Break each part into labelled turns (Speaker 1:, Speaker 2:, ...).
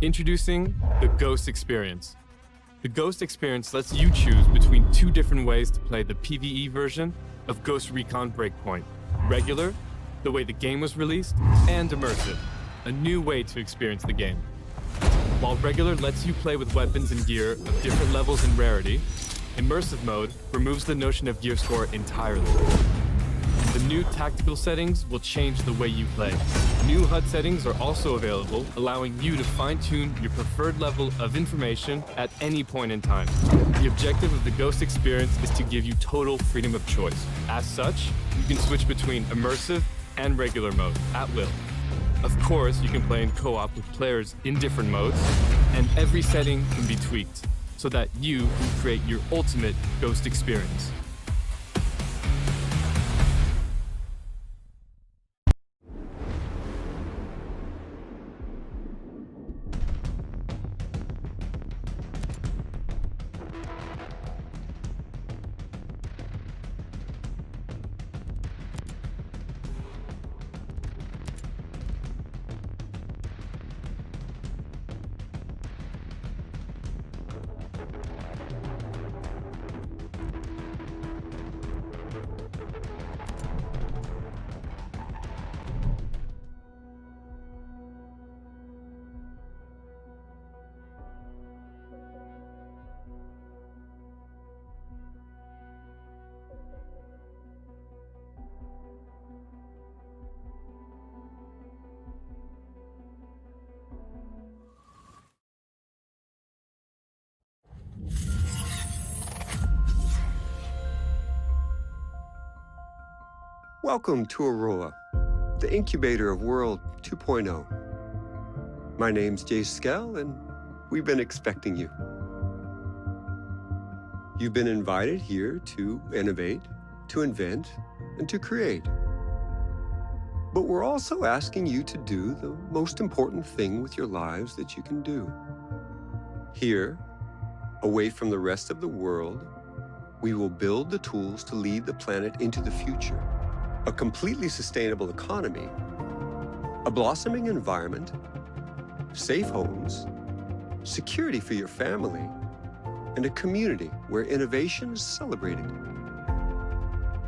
Speaker 1: Introducing the Ghost Experience. The Ghost Experience lets you choose between two different ways to play the PvE version of Ghost Recon Breakpoint. Regular, the way the game was released, and immersive, a new way to experience the game. While regular lets you play with weapons and gear of different levels and rarity, immersive mode removes the notion of gear score entirely. The new tactical settings will change the way you play. New HUD settings are also available, allowing you to fine-tune your preferred level of information at any point in time. The objective of the Ghost Experience is to give you total freedom of choice. As such, you can switch between immersive and regular mode at will. Of course, you can play in co-op with players in different modes, and every setting can be tweaked so that you can create your ultimate Ghost Experience.
Speaker 2: Welcome to Aurora, the incubator of World 2.0. My name's Jay Skell, and we've been expecting you. You've been invited here to innovate, to invent, and to create. But we're also asking you to do the most important thing with your lives that you can do. Here, away from the rest of the world, we will build the tools to lead the planet into the future. A completely sustainable economy, a blossoming environment, safe homes, security for your family, and a community where innovation is celebrated.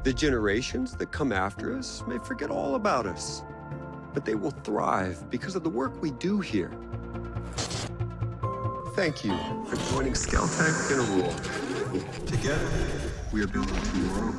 Speaker 2: The generations that come after us may forget all about us, but they will thrive because of the work we do here. Thank you for joining Skelltech and Aurora. Together, we are building tomorrow.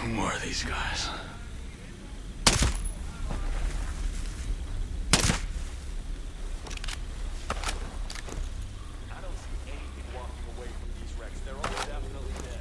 Speaker 3: Who are these guys?
Speaker 4: I don't see anything walking away from these wrecks. They're all definitely dead.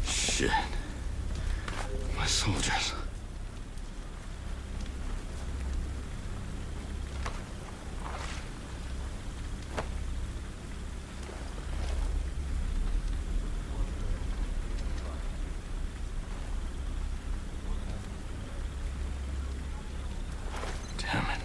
Speaker 3: Shit. My soldiers. Damn it.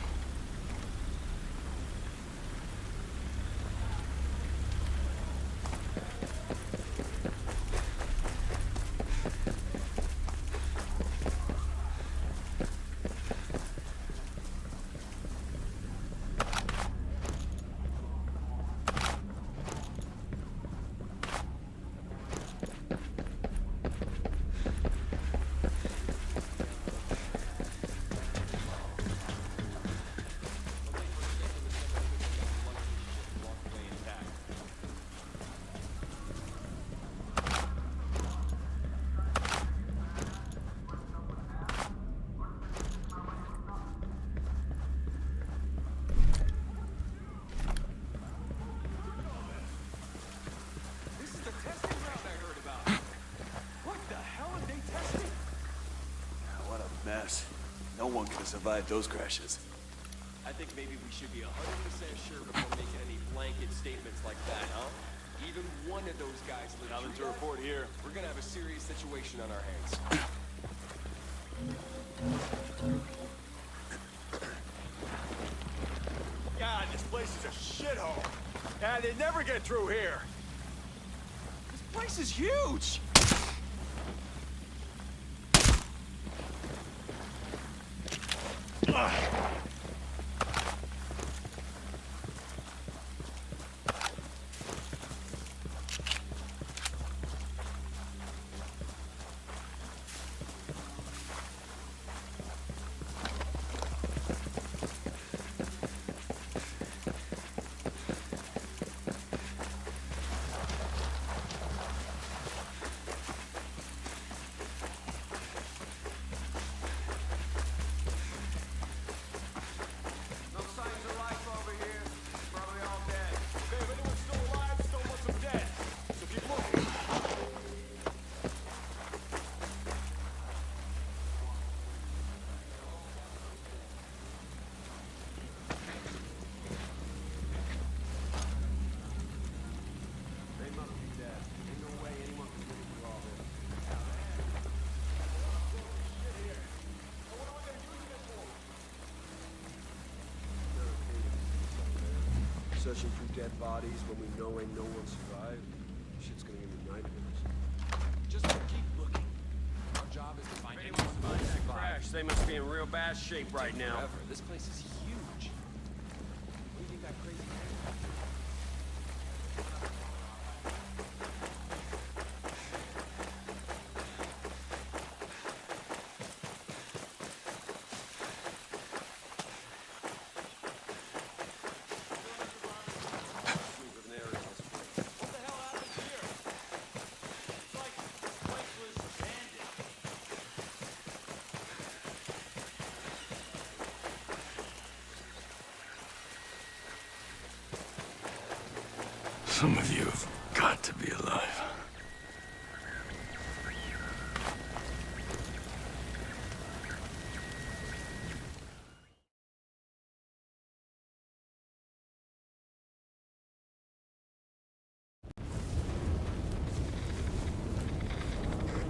Speaker 4: Mess. No one could have survived those crashes.
Speaker 5: I think maybe we should be 100% sure before making any blanket statements like that, huh? even one of those guys lives.
Speaker 4: Nothing to report here.
Speaker 5: We're gonna have a serious situation on our hands.
Speaker 4: God, this place is a shithole. And they never get through here. This place is huge.
Speaker 6: Searching through dead bodies when we know ain't no one survived. Shit's gonna give me nightmares.
Speaker 5: Just keep looking. Our job is to find anyone who survived.
Speaker 6: Crash, they must be in real bad shape right now.
Speaker 5: Forever. This place is huge. What do you think that crazy man?
Speaker 3: Some of you have got to be alive.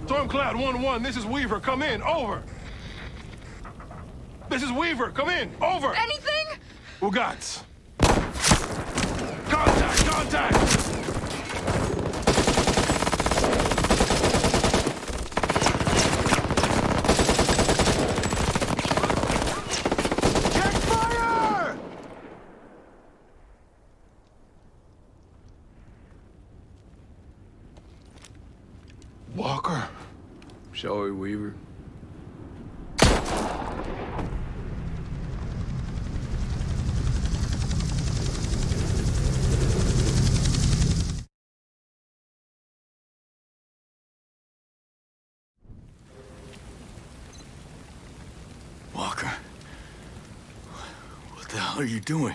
Speaker 7: Stormcloud 1-1, this is Weaver, come in, over! This is Weaver, come in, over!
Speaker 8: Anything?
Speaker 7: Ugats. Contact, contact! Check fire! Walker.
Speaker 3: Shall we, Weaver? Walker? What the hell are you doing?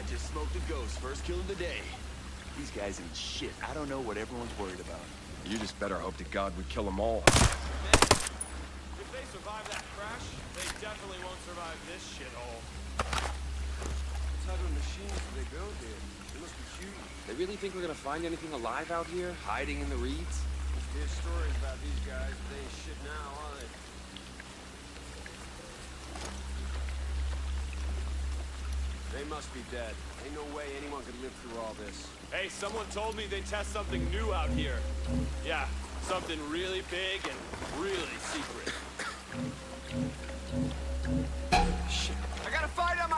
Speaker 4: Just smoked a ghost, first kill of the day. These guys ain't shit. I don't know what everyone's worried about.
Speaker 6: You just better hope to God we kill them all.
Speaker 4: If they survive that crash, they definitely won't survive this shithole.
Speaker 6: What type of machines do they build here? They must be huge.
Speaker 5: They really think we're gonna find anything alive out here, hiding in the reeds?
Speaker 6: There's stories about these guys, but they ain't shit now, are they? They must be dead. Ain't no way anyone could live through all this.
Speaker 4: Hey, someone told me they test something new out here. Yeah, something really big and really secret.
Speaker 6: Shit. I gotta fight on my...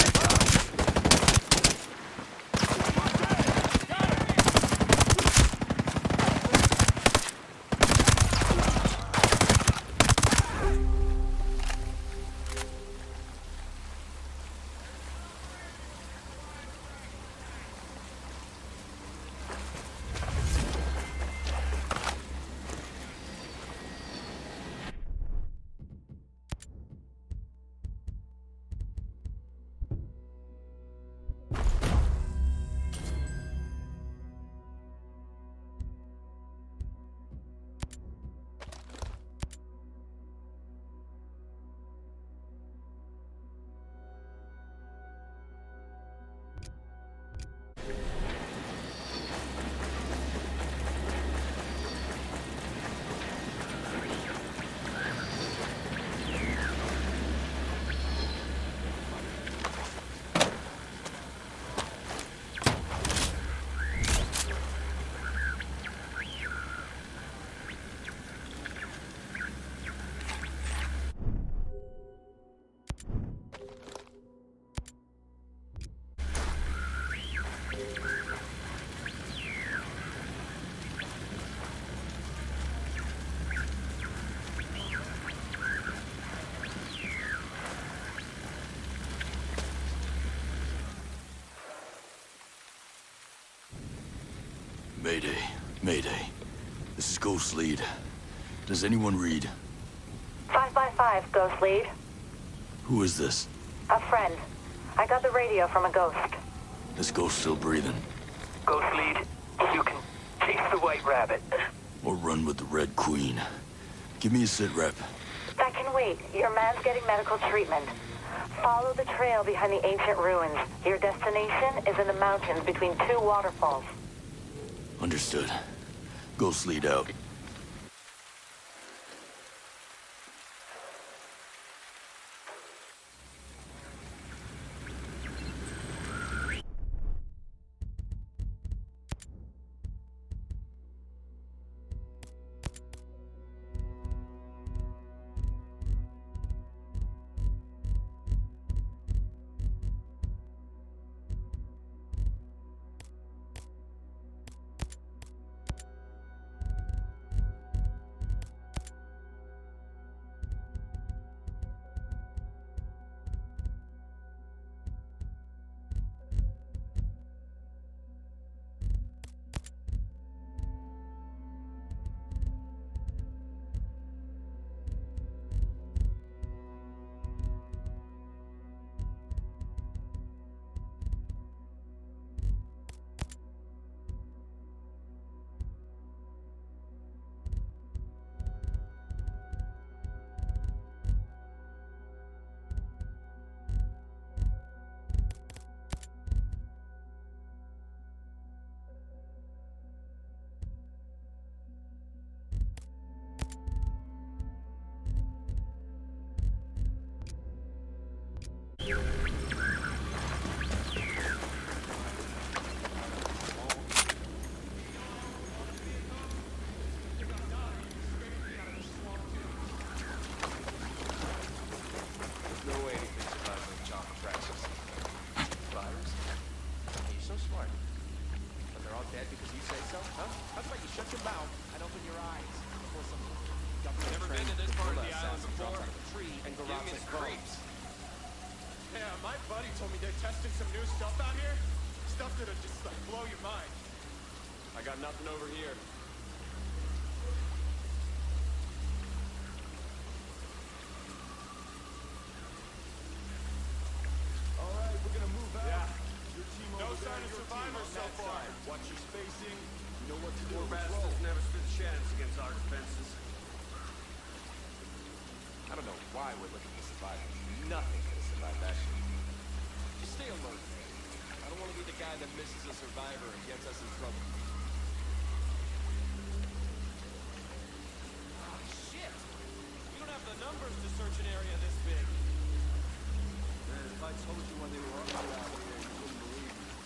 Speaker 3: Mayday. Mayday. This is Ghost Lead. Does anyone read?
Speaker 8: 555, Ghost Lead.
Speaker 3: Who is this?
Speaker 8: A friend. I got the radio from a ghost.
Speaker 3: This ghost still breathing?
Speaker 9: Ghost Lead, you can chase the White Rabbit.
Speaker 3: Or run with the Red Queen? Give me a sit rep.
Speaker 8: That can wait. Your man's getting medical treatment. Follow the trail behind the ancient ruins. Your destination is in the mountains between two waterfalls.
Speaker 3: Understood. Ghost Lead out.
Speaker 4: Told me they're testing some new stuff out here? Stuff that'll just, like, blow your mind. I got nothing over here. All right, we're gonna move out. Yeah. Your team no sign of survivors so far. Watch your spacing. You know what to do.
Speaker 6: Poor bastards never stood a chance against our defenses.
Speaker 5: I don't know why we're looking for survivors. Nothing could have survived that shit. Just stay alert, man. I don't want to be the guy that misses a survivor and gets us in trouble. Oh, shit! We don't have the numbers to search an area this big.
Speaker 6: Man, if I told you when they were up out here, you wouldn't believe me.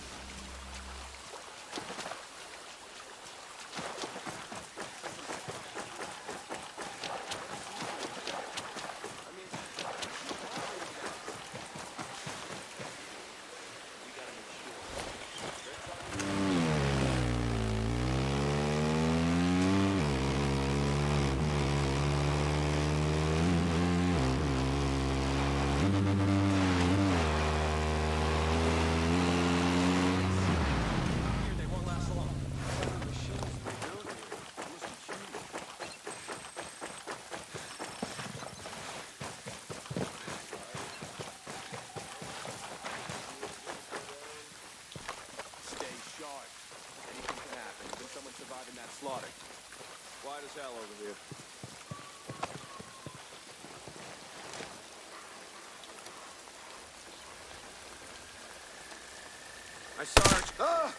Speaker 5: Slaughter.
Speaker 6: Quiet as hell over here. I Sarge. Ah!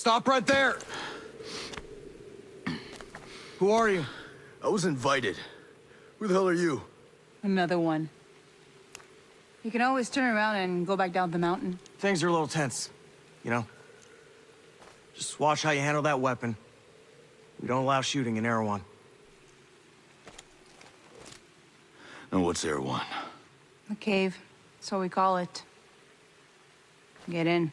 Speaker 10: Stop right there! Who are you?
Speaker 3: I was invited. Who the hell are you?
Speaker 11: Another one. You can always turn around and go back down the mountain.
Speaker 10: Things are a little tense, you know? Just watch how you handle that weapon. We don't allow shooting in Erewhon.
Speaker 3: And what's Erewhon?
Speaker 11: The cave. So we call it. Get in.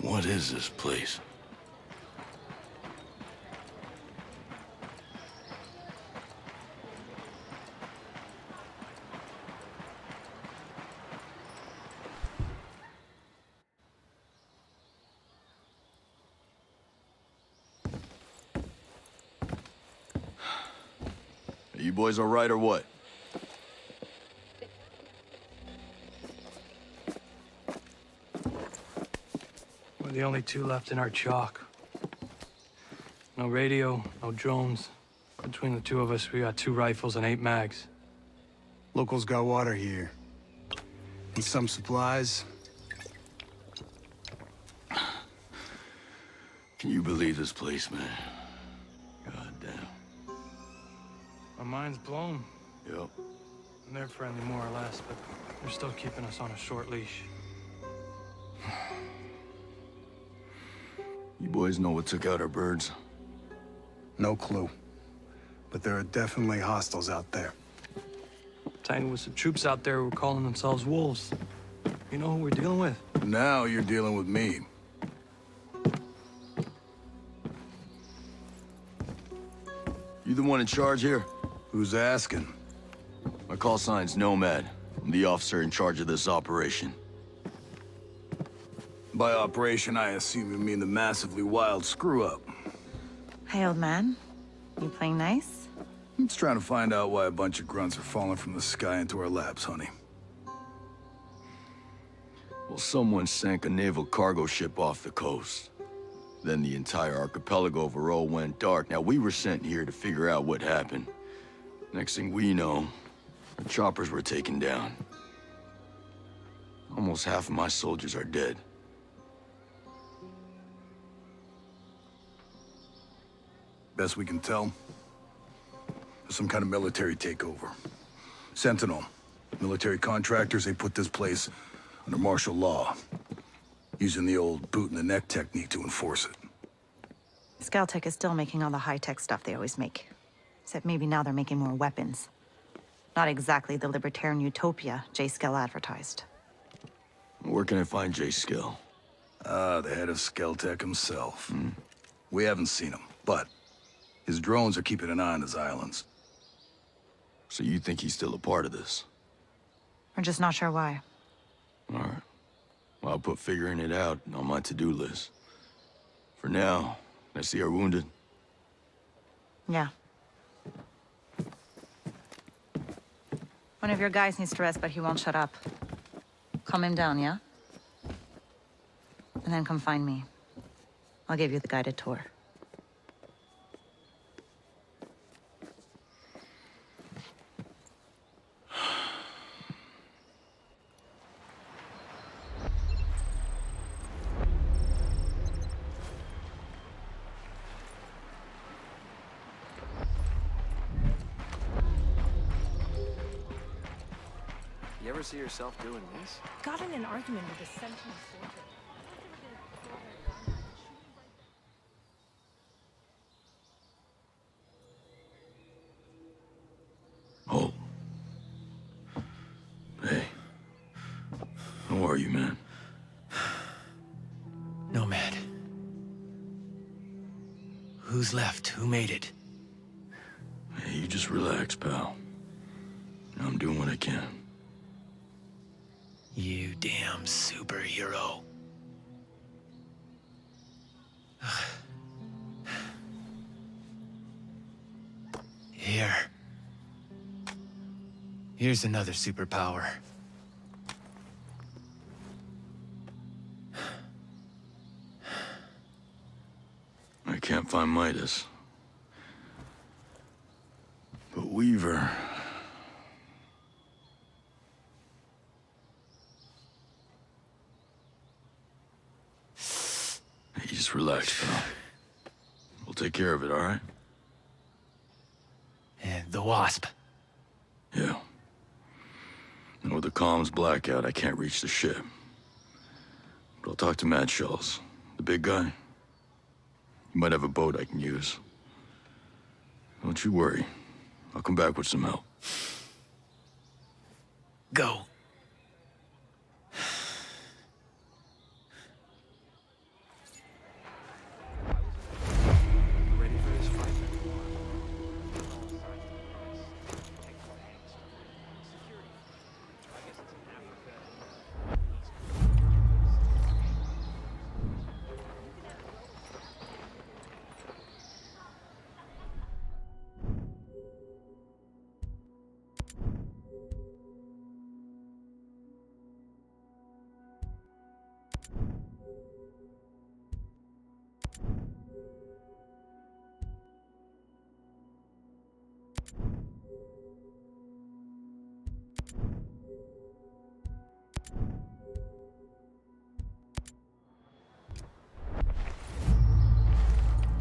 Speaker 3: What is this place? Are you boys all right or what?
Speaker 12: We're the only two left in our chalk. No radio, no drones. Between the two of us, we got 2 rifles and 8 mags.
Speaker 10: Locals got water here. And some supplies.
Speaker 3: Can you believe this place, man? God damn.
Speaker 12: My mind's blown.
Speaker 3: Yep.
Speaker 12: And they're friendly more or less, but they're still keeping us on a short leash.
Speaker 3: You boys know what took out our birds?
Speaker 10: No clue. But there are definitely hostiles out there.
Speaker 12: Tangled with some troops out there who were calling themselves wolves. You know who we're dealing with?
Speaker 3: Now you're dealing with me. You the one in charge here?
Speaker 10: Who's asking?
Speaker 3: My call sign's Nomad. I'm the officer in charge of this operation.
Speaker 10: By operation, I assume you mean the massively wild screw-up.
Speaker 13: Hey, old man. You playing nice?
Speaker 10: I'm just trying to find out why a bunch of grunts are falling from the sky into our laps, honey.
Speaker 3: Well, someone sank a naval cargo ship off the coast. Then the entire archipelago overall went dark. Now, we were sent here to figure out what happened. Next thing we know, our choppers were taken down. Almost half of my soldiers are dead.
Speaker 10: Best we can tell, there's some kind of military takeover. Sentinel, military contractors, they put this place under martial law, using the old boot-in-the-neck technique to enforce it.
Speaker 13: Scaltech is still making all the high-tech stuff they always make. Except maybe now they're making more weapons. Not exactly the libertarian utopia J. Skell advertised.
Speaker 3: Where can I find J. Skell?
Speaker 10: The head of Scaltech himself. We haven't seen him, but his drones are keeping an eye on his islands.
Speaker 3: So you think he's still a part of this?
Speaker 13: We're just not sure why.
Speaker 3: All right. Well, I'll put figuring it out on my to-do list. For now, I see our wounded.
Speaker 13: Yeah. One of your guys needs to rest, but he won't shut up. Calm him down, yeah? And then come find me. I'll give you the guided tour.
Speaker 5: You ever see yourself doing this?
Speaker 14: Got in an argument with a Sentinel soldier.
Speaker 3: Oh. Hey. How are you, man?
Speaker 10: Nomad. Who
Speaker 15: Who's left? Who made it?
Speaker 3: Hey, you just relax, pal. I'm doing what I can.
Speaker 15: You damn superhero. Here's another superpower.
Speaker 3: I can't find Midas. But Weaver... Hey, just relax, pal. We'll take care of it, all right?
Speaker 15: And the Wasp.
Speaker 3: Yeah. And with the comms blackout, I can't reach the ship. But I'll talk to Mad Shells, the big guy. He might have a boat I can use. Don't you worry. I'll come back with some help.
Speaker 15: Go.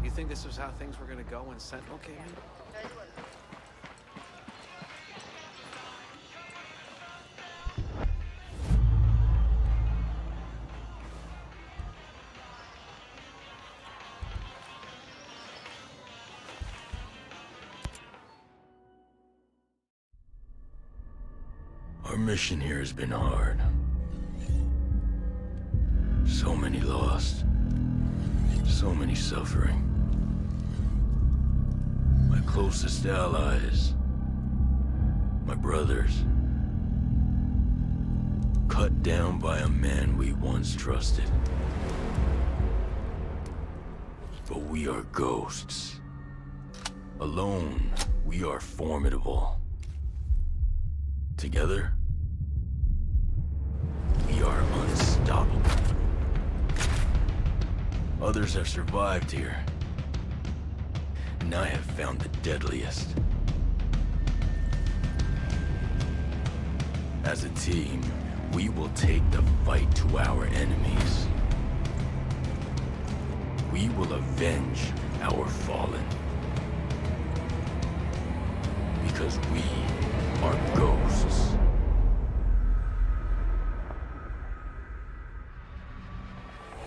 Speaker 5: You think this was how things were gonna go when Sentinel came in?
Speaker 3: Our mission here has been hard. So many lost. So many suffering. My closest allies. My brothers. Cut down by a man we once trusted. But we are ghosts. Alone, we are formidable. Together, we are unstoppable. Others have survived here, and I have found the deadliest. As a team, we will take the fight to our enemies. We will avenge our fallen. Because we are ghosts.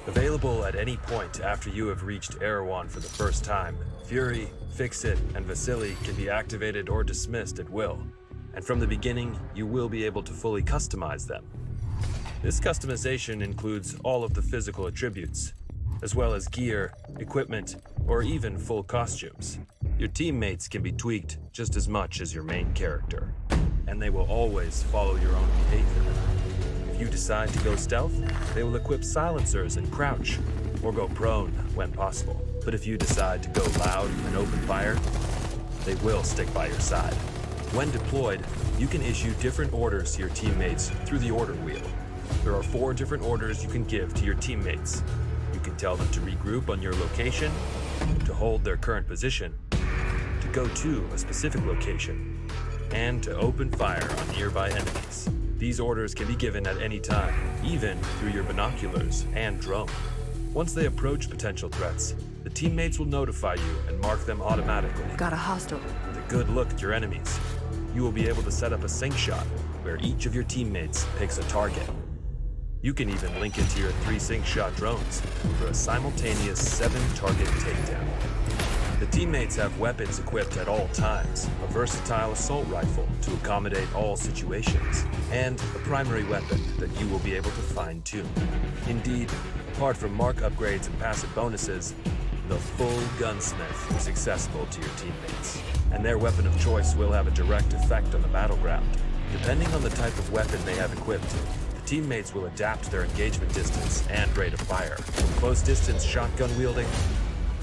Speaker 16: Available at any point after you have reached Erewhon for the first time, Fury, Fix-It, and Vasily can be activated or dismissed at will. And from the beginning, you will be able to fully customize them. This customization includes all of the physical attributes, as well as gear, equipment, or even full costumes. Your teammates can be tweaked just as much as your main character, and they will always follow your own behavior. If you decide to go stealth, they will equip silencers and crouch, or go prone when possible. But if you decide to go loud and open fire, they will stick by your side. When deployed, you can issue different orders to your teammates through the order wheel. There are 4 different orders you can give to your teammates. You can tell them to regroup on your location, to hold their current position, to go to a specific location, and to open fire on nearby enemies. These orders can be given at any time, even through your binoculars and drone. Once they approach potential threats, the teammates will notify you and mark them automatically.
Speaker 11: Got a hostile.
Speaker 16: With a good look at your enemies, you will be able to set up a sync shot where each of your teammates picks a target. You can even link into your 3 sync shot drones for a simultaneous 7-target takedown. The teammates have weapons equipped at all times, a versatile assault rifle to accommodate all situations, and a primary weapon that you will be able to fine-tune. Indeed, apart from mark upgrades and passive bonuses, the full gunsmith is accessible to your teammates, and their weapon of choice will have a direct effect on the battleground. Depending on the type of weapon they have equipped, the teammates will adapt their engagement distance and rate of fire, from close-distance shotgun wielding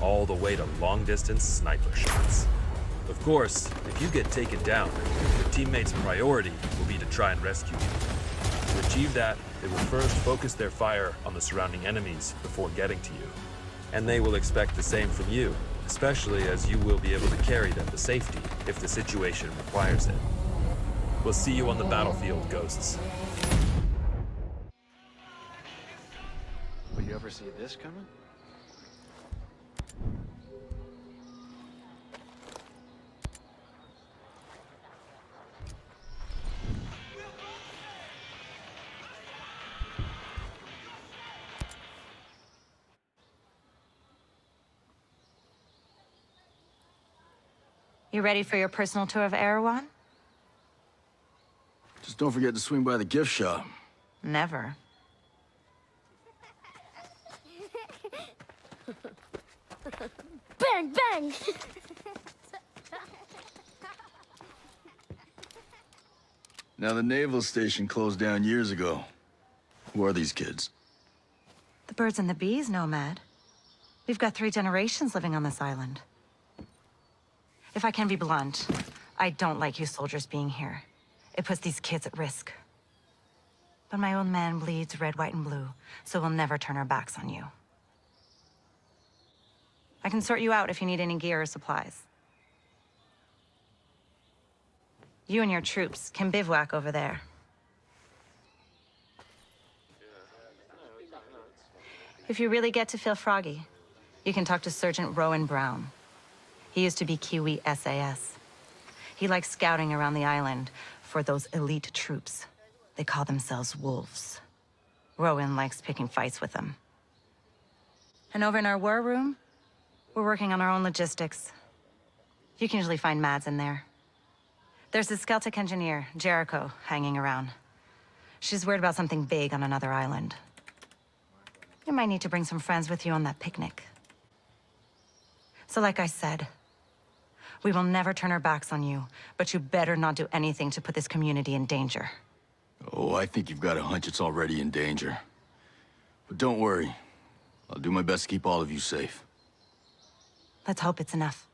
Speaker 16: all the way to long-distance sniper shots. Of course, if you get taken down, your teammates' priority will be to try and rescue you. To achieve that, they will first focus their fire on the surrounding enemies before getting to you. And they will expect the same from you, especially as you will be able to carry them to safety if the situation requires it. We'll see you on the battlefield, Ghosts.
Speaker 5: Will you ever see this coming?
Speaker 13: You ready for your personal tour of Erewhon?
Speaker 3: Just don't forget to swing by the gift shop.
Speaker 13: Never.
Speaker 17: Bang, bang!
Speaker 3: Now, the naval station closed down years ago. Who are these kids?
Speaker 13: The birds and the bees, Nomad. We've got 3 generations living on this island. If I can be blunt, I don't like you soldiers being here. It puts these kids at risk. But my old man bleeds red, white, and blue, so we'll never turn our backs on you. I can sort you out if you need any gear or supplies. You and your troops can bivouac over there. If you really get to feel froggy, you can talk to Sergeant Rowan Brown. He used to be Kiwi SAS. He likes scouting around the island for those elite troops. They call themselves wolves. Rowan likes picking fights with them. And over in our war room, we're working on our own logistics. You can usually find Mads in there. There's a Celtic engineer, Jericho, hanging around. She's worried about something big on another island. You might need to bring some friends with you on that picnic. So like I said, we will never turn our backs on you, but you better not do anything to put this community in danger.
Speaker 3: Oh, I think you've got a hunch it's already in danger. But don't worry. I'll do my best to keep all of you safe.
Speaker 13: Let's hope it's enough.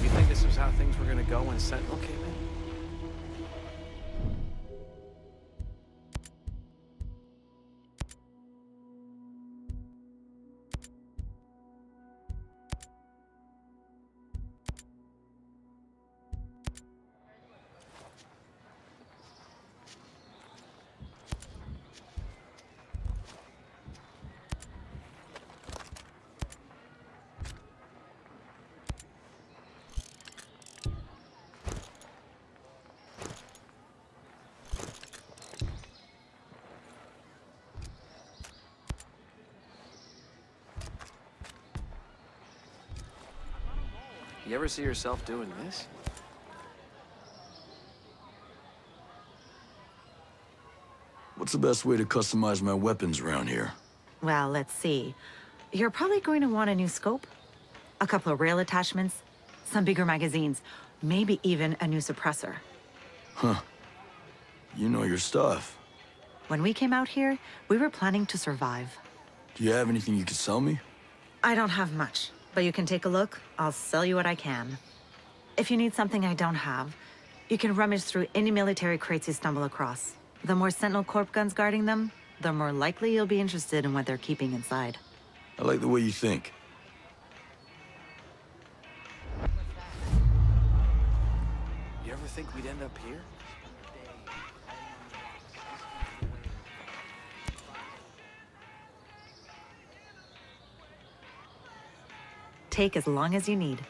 Speaker 5: You think this was how things were gonna go when Sentinel came in? You ever see yourself doing this?
Speaker 3: What's the best way to customize my weapons around here?
Speaker 13: Well, let's see. You're probably going to want a new scope, a couple of rail attachments, some bigger magazines, maybe even a new suppressor.
Speaker 3: Huh. You know your stuff.
Speaker 13: When we came out here, we were planning to survive.
Speaker 3: Do you have anything you could sell me?
Speaker 13: I don't have much, but you can take a look. I'll sell you what I can. If you need something I don't have, you can rummage through any military crates you stumble across. The more Sentinel Corp guns guarding them, the more likely you'll be interested in what they're keeping inside.
Speaker 3: I like the way you think.
Speaker 5: You ever think we'd end up here?
Speaker 13: Take as long as you need.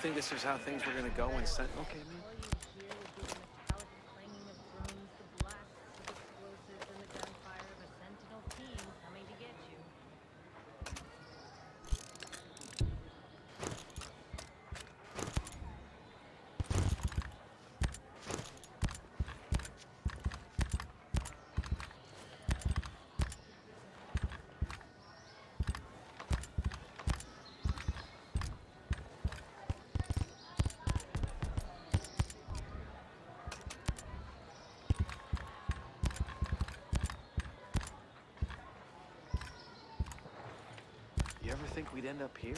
Speaker 6: think this is how things were gonna go when Sentinel came in? You ever think we'd end up here?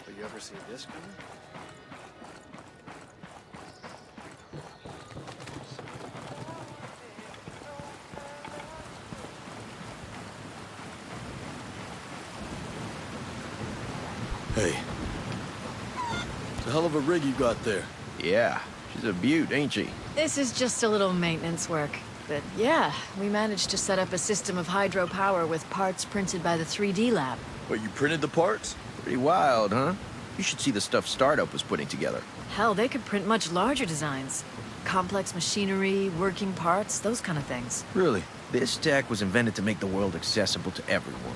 Speaker 6: But you ever see this coming?
Speaker 3: Hey. It's a hell of a rig you got there.
Speaker 17: Yeah, she's a beaut, ain't she?
Speaker 18: This is just a little maintenance work. But yeah, we managed to set up a system of hydropower with parts printed by the 3D lab.
Speaker 3: But you printed the parts?
Speaker 17: Pretty wild, huh? You should see the stuff Startup was putting together.
Speaker 18: Hell, they could print much larger designs. Complex machinery, working parts, those kind of things.
Speaker 3: Really?
Speaker 17: This tech was invented to make the world accessible to everyone.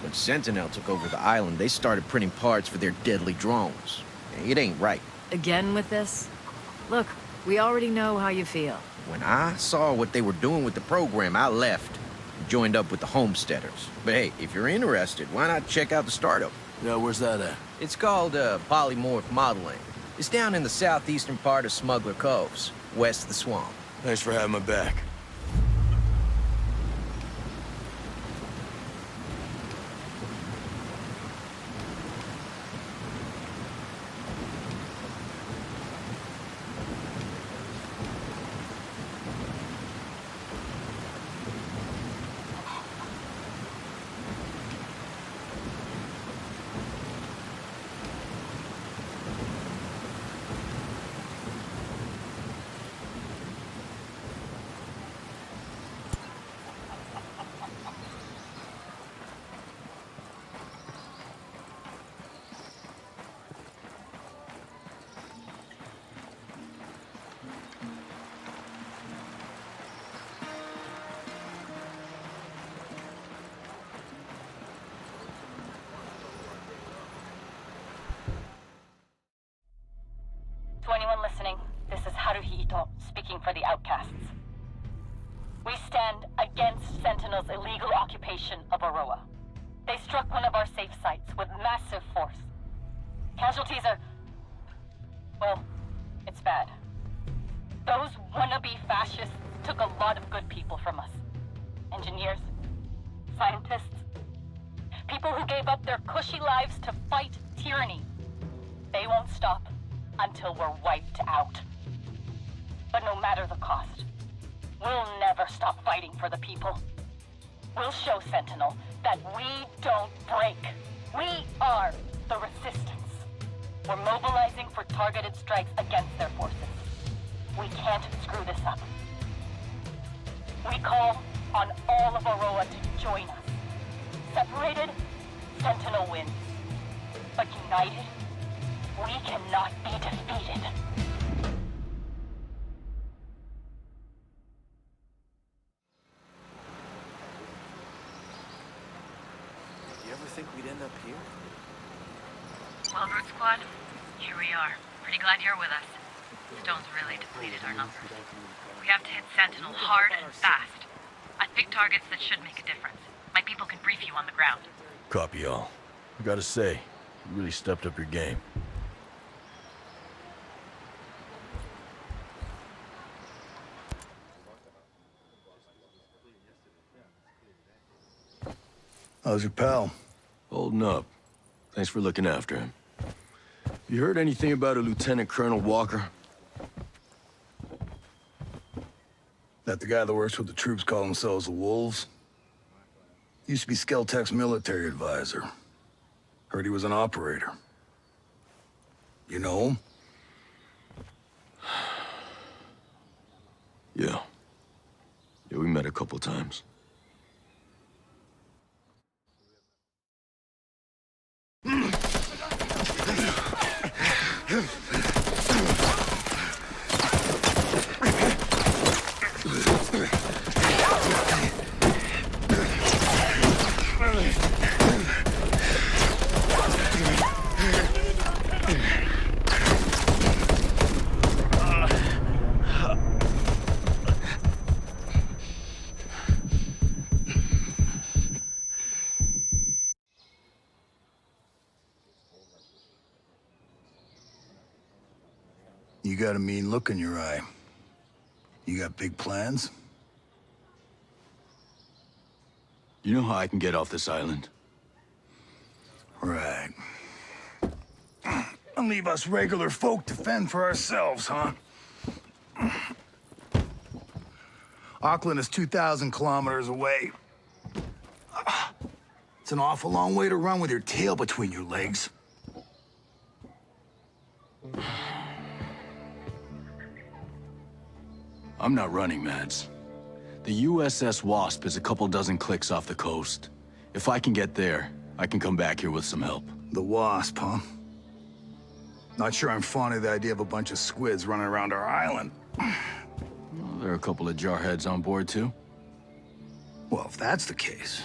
Speaker 17: When Sentinel took over the island, they started printing parts for their deadly drones. It ain't right.
Speaker 18: Again with this? Look, we already know how you feel.
Speaker 17: When I saw what they were doing with the program, I left and joined up with the Homesteaders. But hey, if you're interested, why not check out the Startup?
Speaker 3: Yeah, where's that at?
Speaker 17: It's called Polymorph Modeling. It's down in the southeastern part of Smuggler Coves, west of the swamp.
Speaker 3: Thanks for having my back.
Speaker 8: To anyone listening, this is Haruhi Ito, speaking for the outcasts. We stand against Sentinel's illegal occupation of Aroa. They struck one of our safe sites with massive force. Casualties are... well, it's bad. Those wannabe fascists took a lot of good people from us. Engineers, scientists, people who gave up their cushy lives to fight tyranny. They won't stop until we're wiped out. But no matter the cost, we'll never stop fighting for the people. We'll show Sentinel that we don't break. We are the resistance. We're mobilizing for targeted strikes against their forces. We can't screw this up. We call on all of Aroa to join us. Separated, Sentinel wins. But united, we cannot be defeated.
Speaker 6: You ever think we'd end up here?
Speaker 19: Well, Brute Squad, here we are. Pretty glad you're with us. Stone's really depleted our numbers. We have to hit Sentinel hard and fast. I've picked targets that should make a difference. My people can brief you on the ground.
Speaker 3: Copy all. I gotta say, you really stepped up your game.
Speaker 10: How's your pal?
Speaker 3: Holding up. Thanks for looking after him. You heard anything about a Lieutenant Colonel Walker?
Speaker 10: That the guy that works with the troops call themselves the Wolves? Used to be Skeltech's military advisor. Heard he was an operator. You know him?
Speaker 3: Yeah. Yeah, we met a couple times.
Speaker 10: You got a mean look in your eye. You got big plans?
Speaker 3: You know how I can get off this island?
Speaker 10: Right. And leave us regular folk to fend for ourselves, huh? Auckland is 2,000 kilometers away. It's an awful long way to run with your tail between your legs.
Speaker 3: I'm not running, Mads. The USS Wasp is a couple dozen clicks off the coast. If I can get there, I can come back here with some help.
Speaker 10: The Wasp, huh? Not sure I'm fond of the idea of a bunch of squids running around our island.
Speaker 3: Well, there are a couple of jarheads on board, too.
Speaker 10: Well, if that's the case...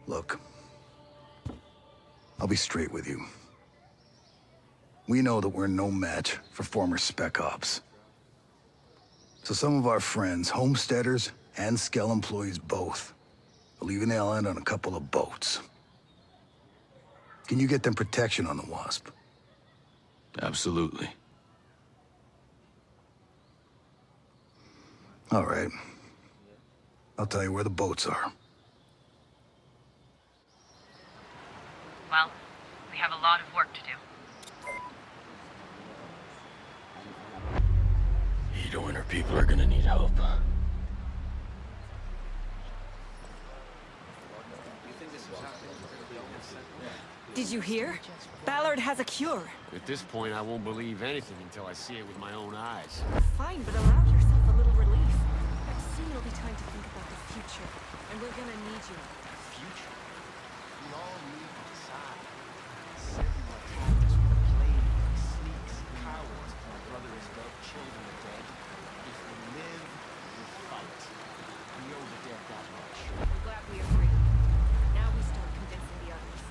Speaker 10: Look, I'll be straight with you. We know that we're no match for former Spec Ops. So some of our friends, homesteaders and Skell employees both, are leaving the island on a couple of boats. Can you get them protection on the Wasp?
Speaker 3: Absolutely.
Speaker 10: All right. I'll tell you where the boats are.
Speaker 19: Well, we have a lot of work to do.
Speaker 3: Ito and her people are gonna need help.
Speaker 20: Did you hear? Ballard has a cure.
Speaker 6: At this point, I won't believe anything until I see it with my own eyes.
Speaker 20: Fine, but allow yourself a little relief. Soon it'll be time to think about the future, and we're gonna need you.
Speaker 5: Future? We all need to decide. Everyone told us with the plague, sneaks, cowards. My brother is dead, children are dead. If we live, we fight. We owe the dead that much.
Speaker 20: I'm glad we agree. Now we start convincing the others.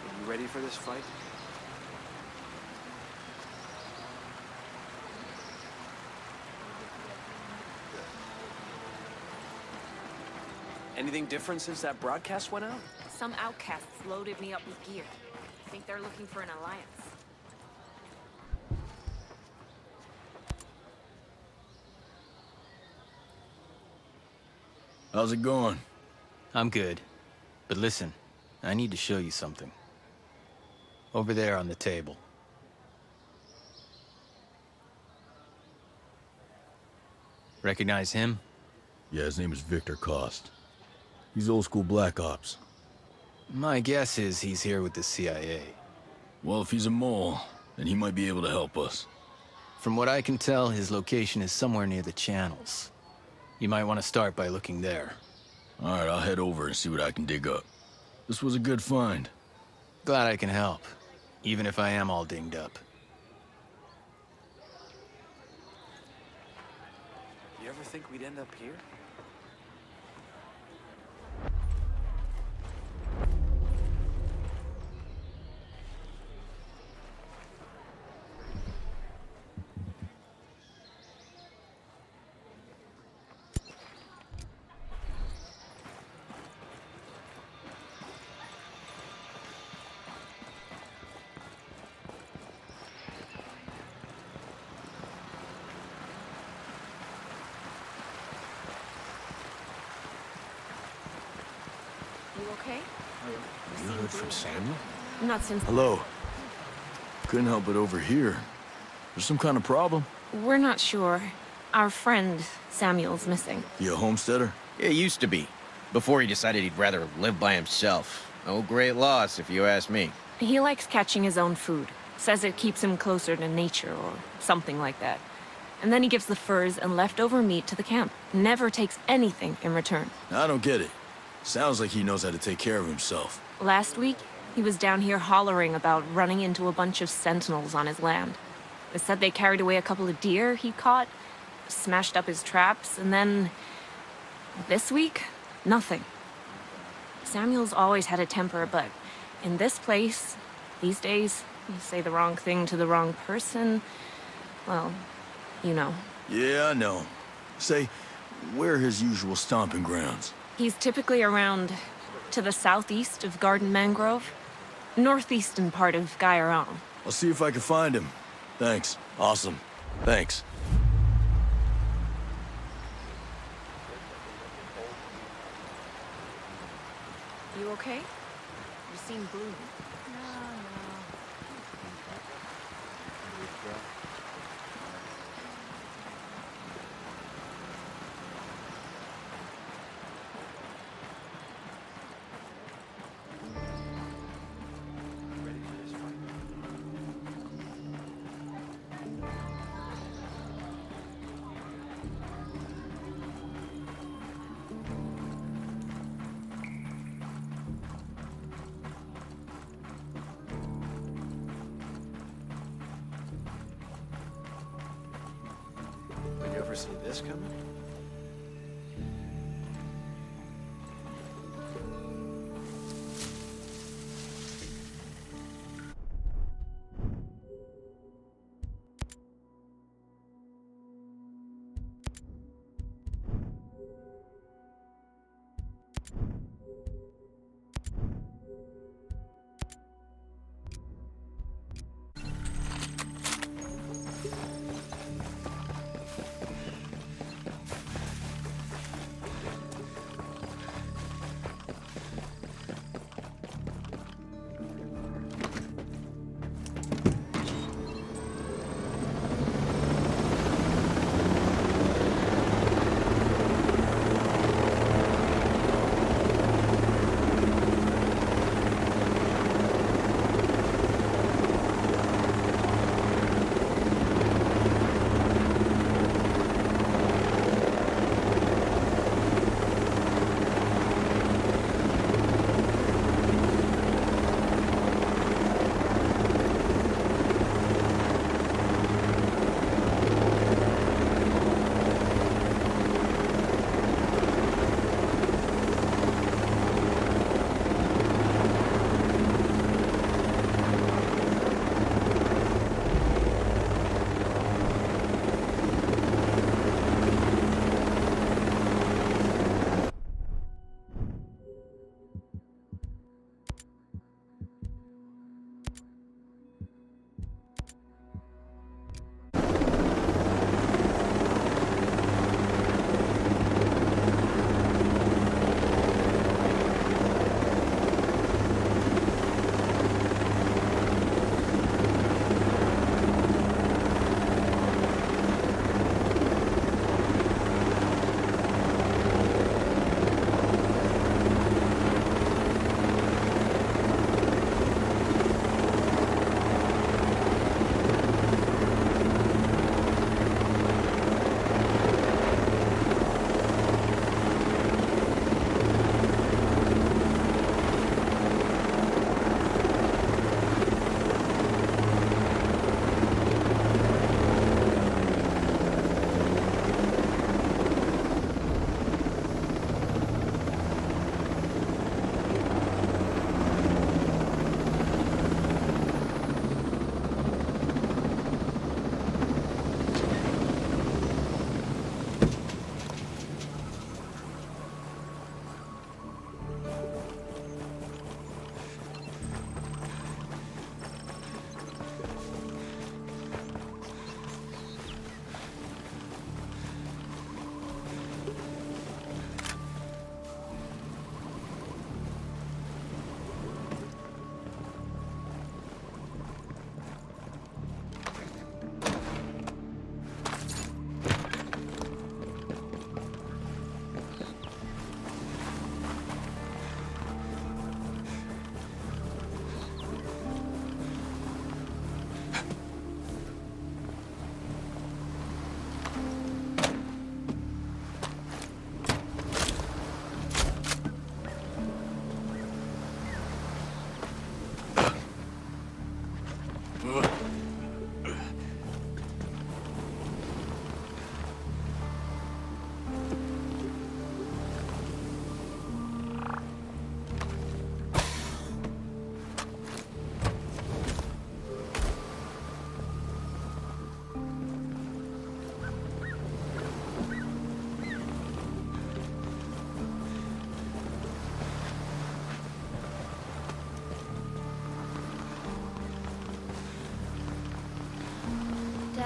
Speaker 6: Are you ready for this fight? Anything different since that broadcast went out?
Speaker 20: Some outcasts loaded me up with gear. I think they're looking for an alliance.
Speaker 3: How's it going?
Speaker 15: I'm good. But listen, I need to show you something. Over there on the table. Recognize him?
Speaker 3: Yeah, his name is Victor Cost. He's old school Black Ops.
Speaker 15: My guess is he's here with the CIA.
Speaker 3: Well, if he's a mole, then he might be able to help us.
Speaker 15: From what I can tell, his location is somewhere near the channels. You might want to start by looking there.
Speaker 3: All right, I'll head over and see what I can dig up. This was a good find.
Speaker 15: Glad I can help, even if I am all dinged up.
Speaker 6: You ever think we'd end up here?
Speaker 20: okay?
Speaker 17: You heard from Samuel?
Speaker 20: Not since...
Speaker 3: Hello. Couldn't help but overhear. There's some kind of problem?
Speaker 20: We're not sure. Our friend, Samuel's missing.
Speaker 3: You a homesteader?
Speaker 17: Yeah, used to be. Before he decided he'd rather live by himself. No great loss, if you ask me.
Speaker 20: He likes catching his own food. Says it keeps him closer to nature or something like that. And then he gives the furs and leftover meat to the camp. Never takes anything in return.
Speaker 3: I don't get it. Sounds like he knows how to take care of himself.
Speaker 20: Last week, he was down here hollering about running into a bunch of sentinels on his land. They said they carried away a couple of deer he caught, smashed up his traps, and then... this week, nothing. Samuel's always had a temper, but in this place, these days, you say the wrong thing to the wrong person, well, you know.
Speaker 3: Yeah, I know. Say, where are his usual stomping grounds?
Speaker 20: He's typically around to the southeast of Garden Mangrove, northeastern part of Gaiaron.
Speaker 3: I'll see if I can find him. Thanks. Awesome. Thanks.
Speaker 20: You okay? You seem gloomy.
Speaker 17: Did you ever see this coming?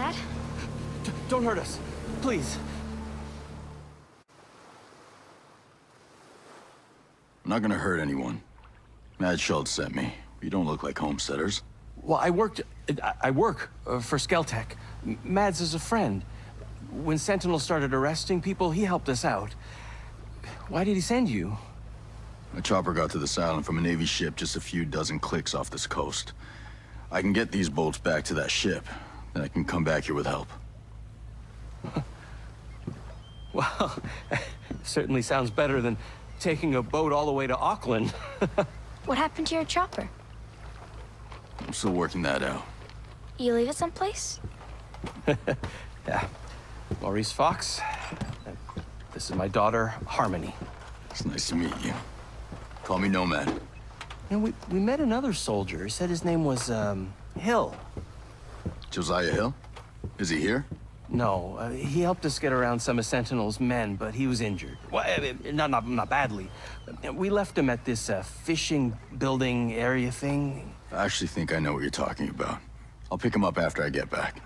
Speaker 18: Dad?
Speaker 21: Don't hurt us. Please.
Speaker 3: I'm not gonna hurt anyone. Mad Schultz sent me. You don't look like homesteaders.
Speaker 21: Well, I work for Skeltec. Mads is a friend. When Sentinel started arresting people, he helped us out. Why did he send you?
Speaker 3: My chopper got to this island from a Navy ship just a few dozen clicks off this coast. I can get these bolts back to that ship, then I can come back here with help.
Speaker 21: Well, certainly sounds better than taking a boat all the way to Auckland.
Speaker 22: What happened to your chopper?
Speaker 3: I'm still working that out.
Speaker 22: You leave it someplace?
Speaker 21: Yeah. Maurice Fox. This is my daughter, Harmony.
Speaker 3: It's nice to meet you. Call me Nomad.
Speaker 21: You know, we met another soldier. He said his name was, Hill.
Speaker 3: Josiah Hill? Is he here?
Speaker 21: No, he helped us get around some of Sentinel's men, but he was injured. Well, not badly. We left him at this fishing building area thing.
Speaker 3: I actually think I know what you're talking about. I'll pick him up after I get back.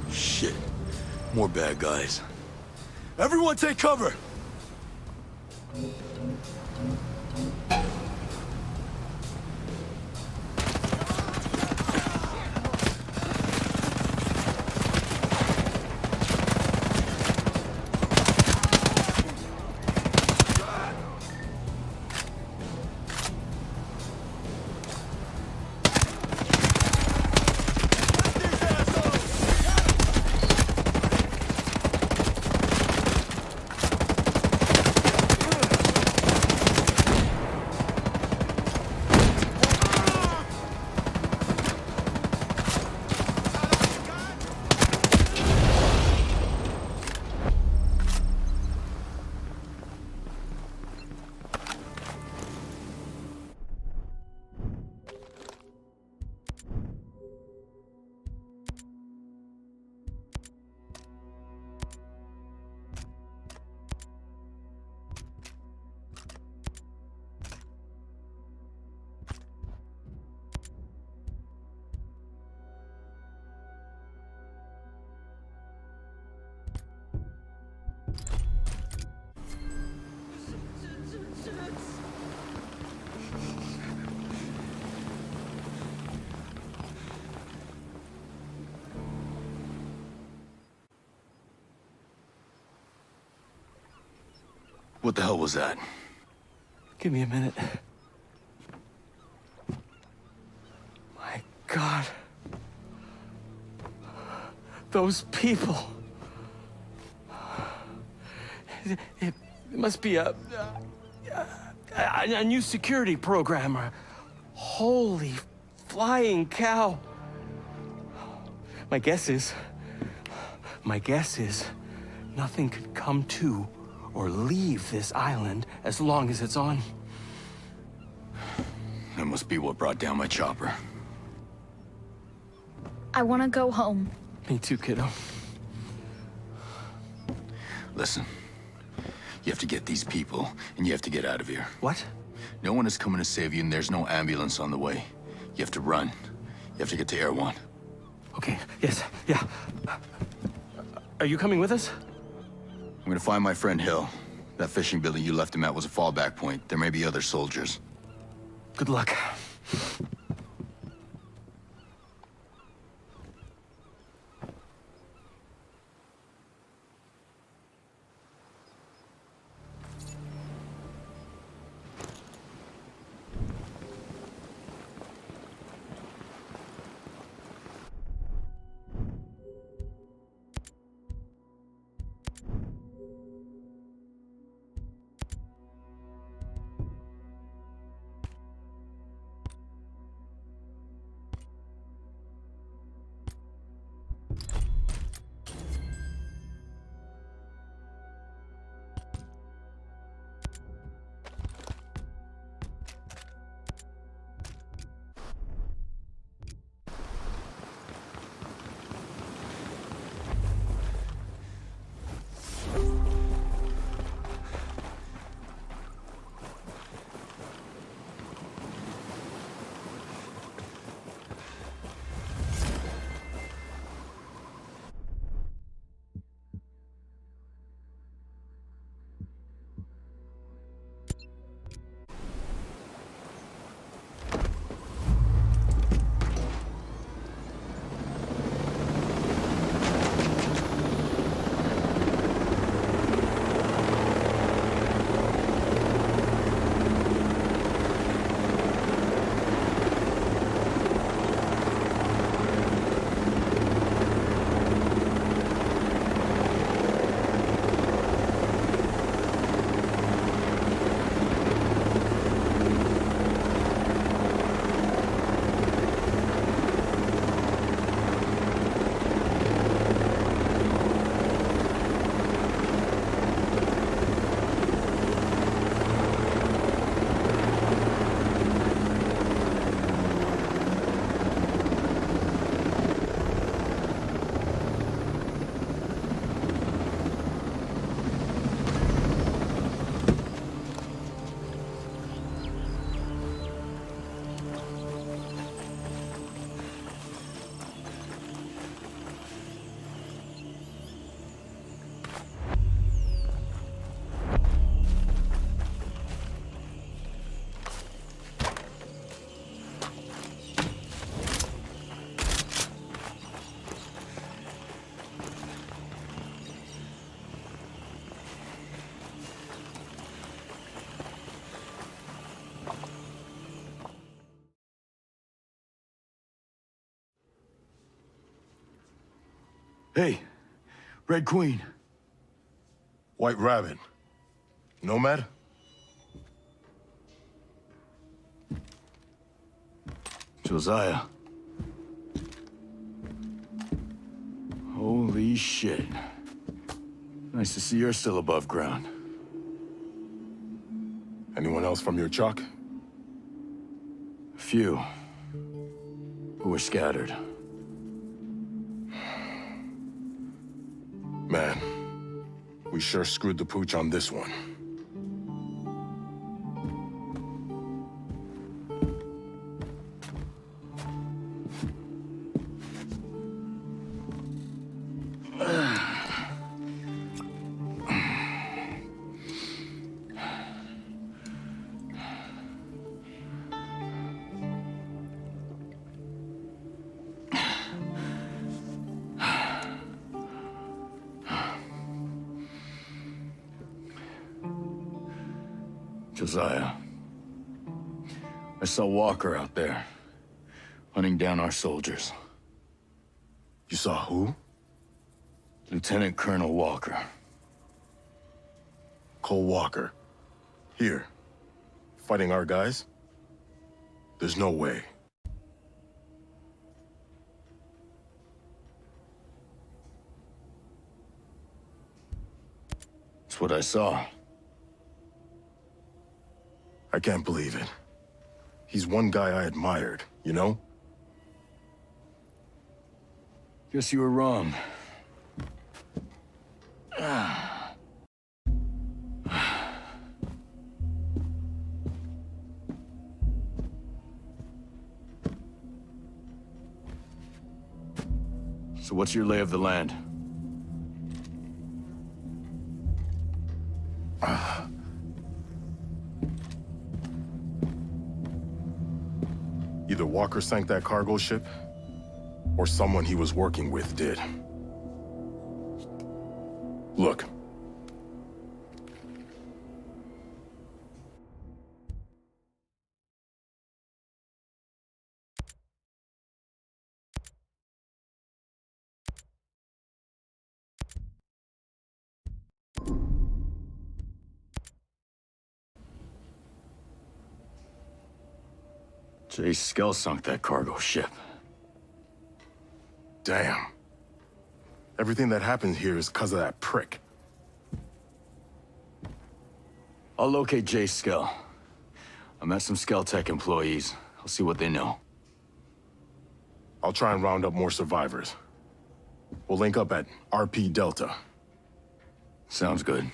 Speaker 3: Shit. More bad guys. Everyone take cover! What the hell was that?
Speaker 21: Give me a minute. My God. Those people. It must be a new security program. Holy flying cow. My guess is nothing could come to or leave this island as long as it's on.
Speaker 3: That must be what brought down my chopper.
Speaker 22: I want to go home.
Speaker 21: Me too, kiddo.
Speaker 3: Listen, you have to get these people, and you have to get out of here.
Speaker 21: What?
Speaker 3: No one is coming to save you, and there's no ambulance on the way. You have to run. You have to get to Air One.
Speaker 21: Okay, yes, yeah. Are you coming with us?
Speaker 3: I'm gonna find my friend Hill. That fishing building you left him at was a fallback point. There may be other soldiers.
Speaker 21: Good luck.
Speaker 3: Hey, Red Queen.
Speaker 7: White Rabbit. Nomad?
Speaker 3: Josiah. Holy shit. Nice to see you're still above ground.
Speaker 7: Anyone else from your chalk?
Speaker 3: A few. Who were scattered.
Speaker 7: Man, we sure screwed the pooch on this one.
Speaker 3: Josiah. I saw Walker out there, hunting down our soldiers.
Speaker 7: You saw who?
Speaker 3: Lieutenant Colonel Walker.
Speaker 7: Cole Walker. Here. Fighting our guys? There's no way.
Speaker 3: That's what I saw.
Speaker 7: I can't believe it. He's one guy I admired, you know?
Speaker 3: Guess you were wrong. So what's your lay of the land?
Speaker 7: Either Walker sank that cargo ship, or someone he was working with did. Look.
Speaker 3: Jay Skell sunk that cargo ship.
Speaker 7: Damn. Everything that happened here is because of that prick.
Speaker 3: I'll locate Jay Skell. I met some Skell Tech employees. I'll see what they know.
Speaker 7: I'll try and round up more survivors. We'll link up at RP Delta.
Speaker 3: Sounds good.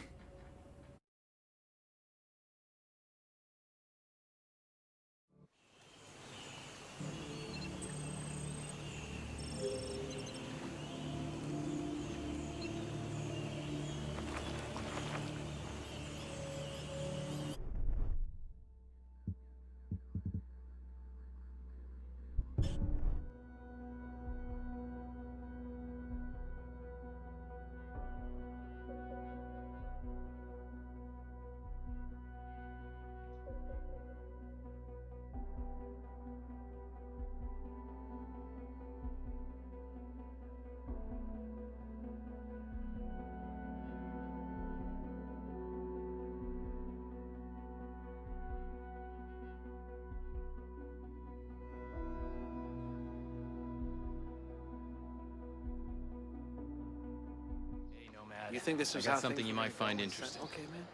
Speaker 15: You think this is something you might find interesting?
Speaker 5: Okay, man.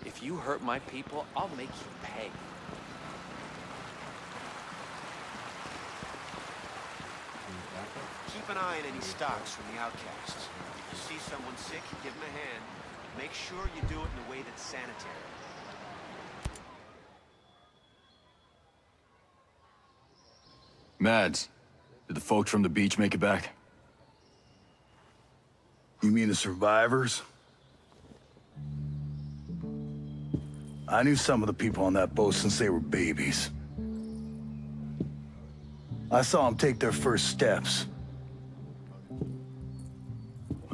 Speaker 5: If you hurt my people, I'll make you pay.
Speaker 6: Keep an eye on any stocks from the outcasts. If you see someone sick, give them a hand. Make sure you do it in a way that's sanitary.
Speaker 3: Mads, did the folks from the beach make it back?
Speaker 10: You mean the survivors? I knew some of the people on that boat since they were babies. I saw them take their first steps.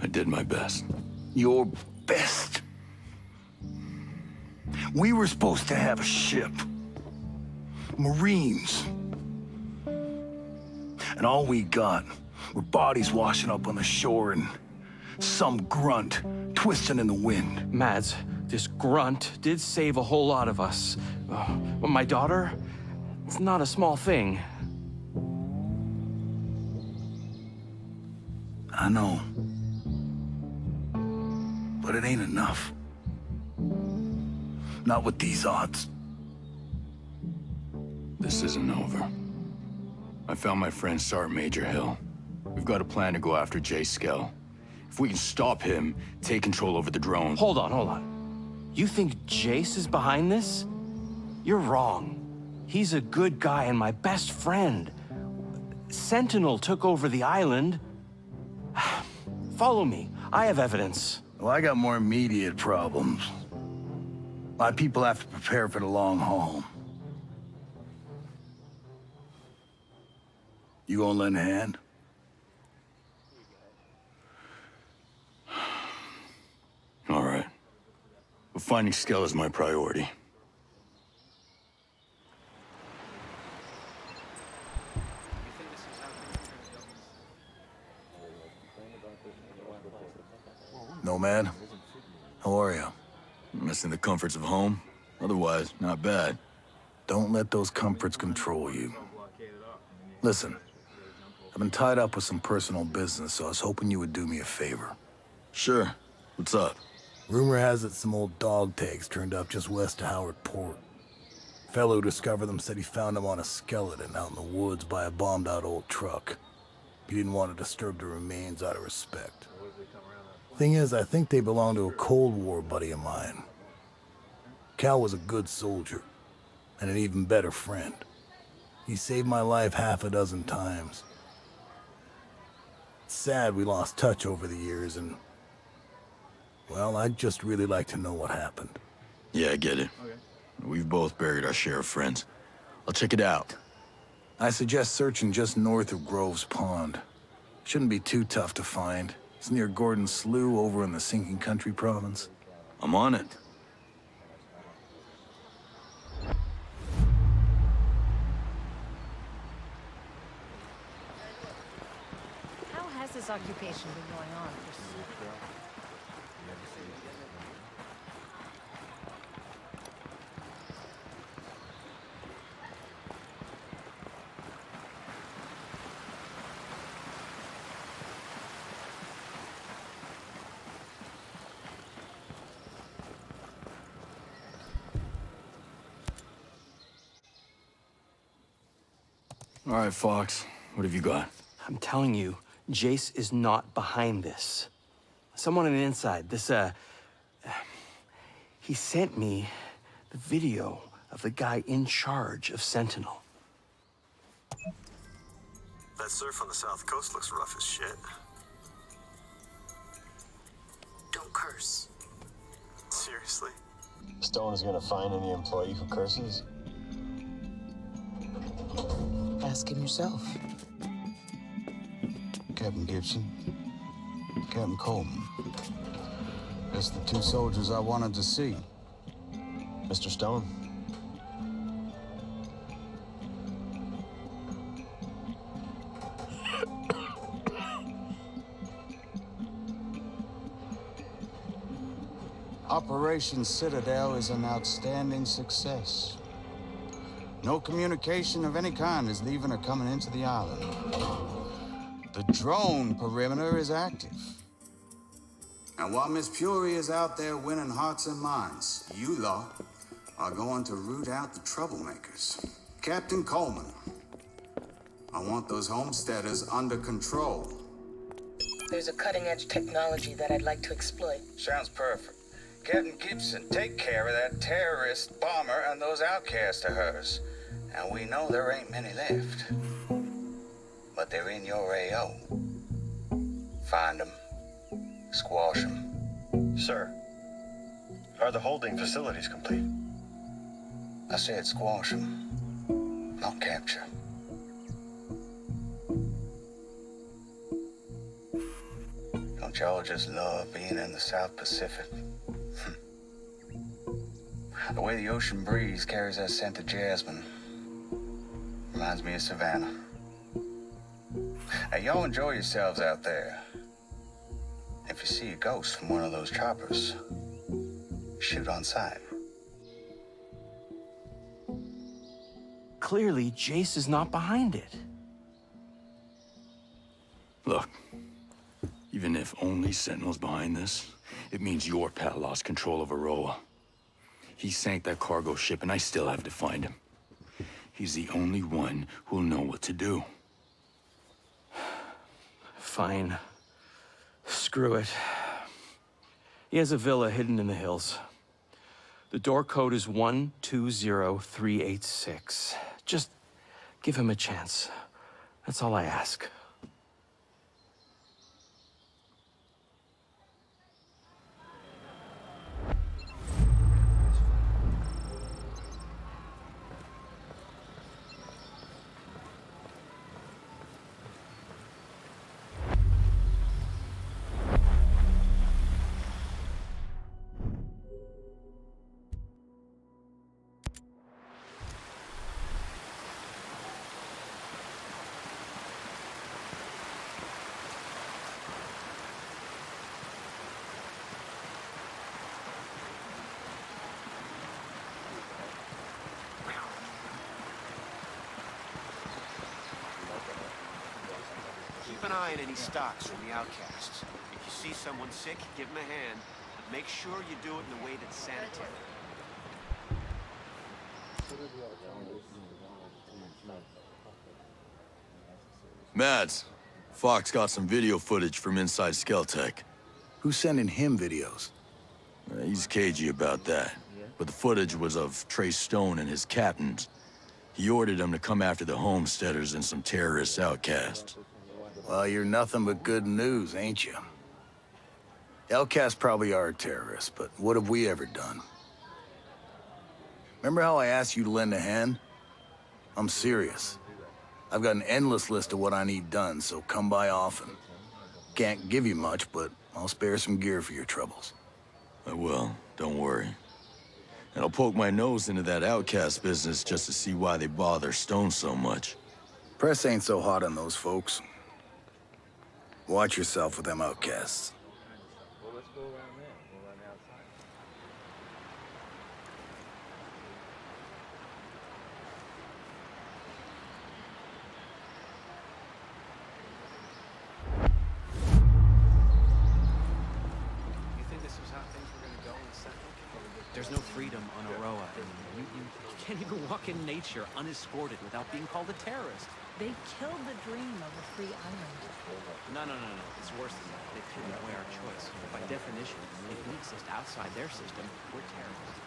Speaker 3: I did my best.
Speaker 10: Your best? We were supposed to have a ship. Marines. And all we got were bodies washing up on the shore and some grunt twisting in the wind.
Speaker 21: Mads, this grunt did save a whole lot of us. But my daughter, it's not a small thing.
Speaker 10: I know. But it ain't enough. Not with these odds.
Speaker 3: This isn't over. I found my friend Sergeant Major Hill. We've got a plan to go after Jay Skell. If we can stop him, take control over the drones.
Speaker 21: Hold on. You think Jace is behind this? You're wrong. He's a good guy and my best friend. Sentinel took over the island. Follow me. I have evidence.
Speaker 10: Well, I got more immediate problems. My people have to prepare for the long haul. You gonna lend a hand?
Speaker 3: All right. But finding Skell is my priority.
Speaker 10: Nomad, how are you?
Speaker 3: Missing the comforts of home? Otherwise, not bad.
Speaker 10: Don't let those comforts control you. Listen, I've been tied up with some personal business, so I was hoping you would do me a favor.
Speaker 3: Sure. What's up?
Speaker 10: Rumor has it some old dog tags turned up just west of Howard Port. Fellow who discovered them said he found them on a skeleton out in the woods by a bombed-out old truck. He didn't want to disturb the remains out of respect. Thing is, I think they belong to a Cold War buddy of mine. Cal was a good soldier, and an even better friend. He saved my life half a dozen times. It's sad we lost touch over the years, and well, I'd just really like to know what happened.
Speaker 3: Yeah, I get it. Okay. We've both buried our share of friends. I'll check it out.
Speaker 10: I suggest searching just north of Groves Pond. Shouldn't be too tough to find. It's near Gordon Slough over in the Sinking Country province.
Speaker 3: I'm on it.
Speaker 18: How has this occupation been going on for so long?
Speaker 3: All right, Fox. What have you got?
Speaker 21: I'm telling you, Jace is not behind this. Someone on the inside, he sent me the video of the guy in charge of Sentinel.
Speaker 1: That surf on the south coast looks rough as shit.
Speaker 2: Don't curse.
Speaker 1: Seriously?
Speaker 23: Stone is gonna find any employee who curses?
Speaker 2: Ask him yourself.
Speaker 24: Captain Gibson, Captain Coleman. That's the two soldiers I wanted to see.
Speaker 23: Mr. Stone.
Speaker 24: Operation Citadel is an outstanding success. No communication of any kind is leaving or coming into the island. The drone perimeter is active. And while Miss Fury is out there winning hearts and minds, you lot are going to root out the troublemakers. Captain Coleman, I want those homesteaders under control.
Speaker 2: There's a cutting-edge technology that I'd like to exploit.
Speaker 24: Sounds perfect. Captain Gibson, take care of that terrorist bomber and those outcasts of hers. And we know there ain't many left. But they're in your AO. Find them. Squash them.
Speaker 1: Sir, are the holding facilities complete?
Speaker 24: I said squash them, not capture. Don't y'all just love being in the South Pacific? The way the ocean breeze carries that scent of jasmine reminds me of Savannah. Now, y'all enjoy yourselves out there. If you see a ghost from one of those choppers, shoot on sight.
Speaker 21: Clearly, Jace is not behind it.
Speaker 3: Look, even if only Sentinel's behind this, it means your pal lost control of Aroa. He sank that cargo ship, and I still have to find him. He's the only one who'll know what to do.
Speaker 21: Fine. Screw it. He has a villa hidden in the hills. The door code is 120386. Just give him a chance. That's all I ask.
Speaker 6: Keep an eye on any stocks from the outcasts. If you see someone sick, give them a hand. But make sure you do it in a way that's sanitary.
Speaker 3: Mads, Fox got some video footage from inside Skeltech.
Speaker 10: Who's sending him videos?
Speaker 3: He's cagey about that. But the footage was of Trey Stone and his captains. He ordered them to come after the homesteaders and some terrorist outcasts.
Speaker 10: Well, you're nothing but good news, ain't you? Outcasts probably are terrorists, but what have we ever done? Remember how I asked you to lend a hand? I'm serious. I've got an endless list of what I need done, so come by often. Can't give you much, but I'll spare some gear for your troubles.
Speaker 3: I will, don't worry. And I'll poke my nose into that outcast business just to see why they bother Stone so much.
Speaker 10: Press ain't so hot on those folks. Watch yourself with them outcasts.
Speaker 5: You think this is how things were gonna go in Central? There's no freedom on Aroa anymore. You can't even walk in nature unescorted without being called a terrorist.
Speaker 2: They killed the dream of a free island.
Speaker 5: No. It's worse than that. They've taken away our choice. By definition, if we exist outside their system, we're terrorists.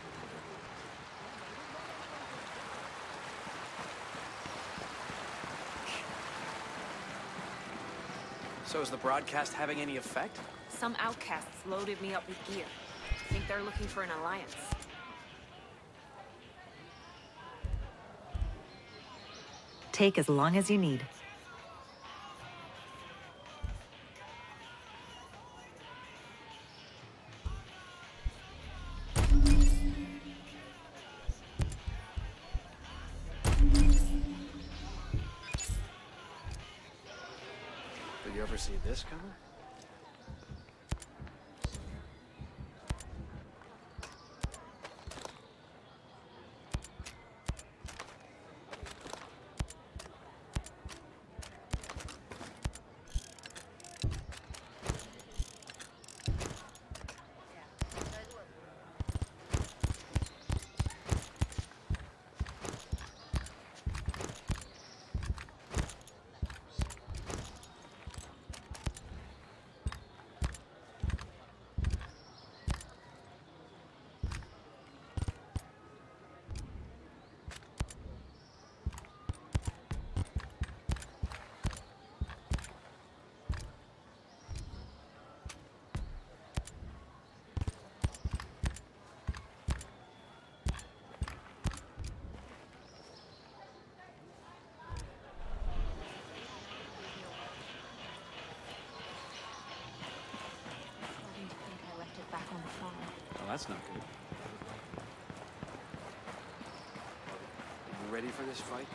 Speaker 4: So is the broadcast having any effect?
Speaker 20: Some outcasts loaded me up with gear. I think they're looking for an alliance.
Speaker 13: Take as long as you need.
Speaker 4: Did you ever see this coming?
Speaker 20: Back on the farm.
Speaker 5: Well, that's not good.
Speaker 4: for this fight?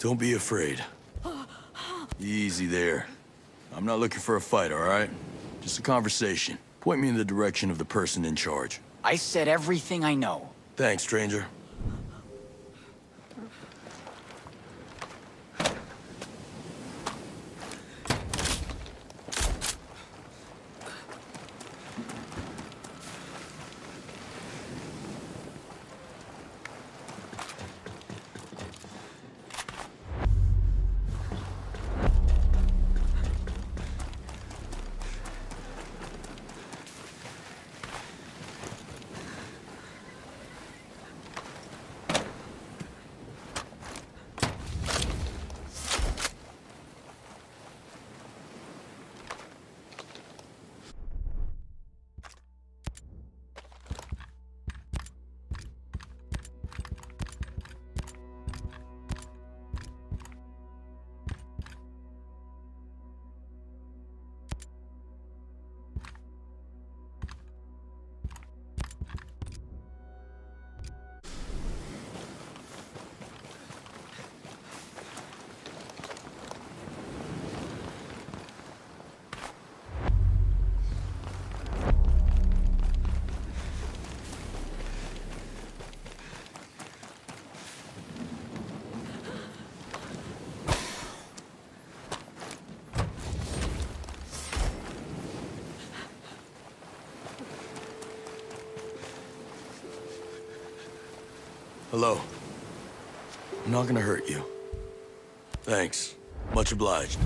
Speaker 3: Don't be afraid. Easy there. I'm not looking for a fight, all right? Just a conversation. Point me in the direction of the person in charge.
Speaker 9: I said everything I know.
Speaker 3: Thanks, stranger. Hello. I'm not gonna hurt you. Thanks. Much obliged.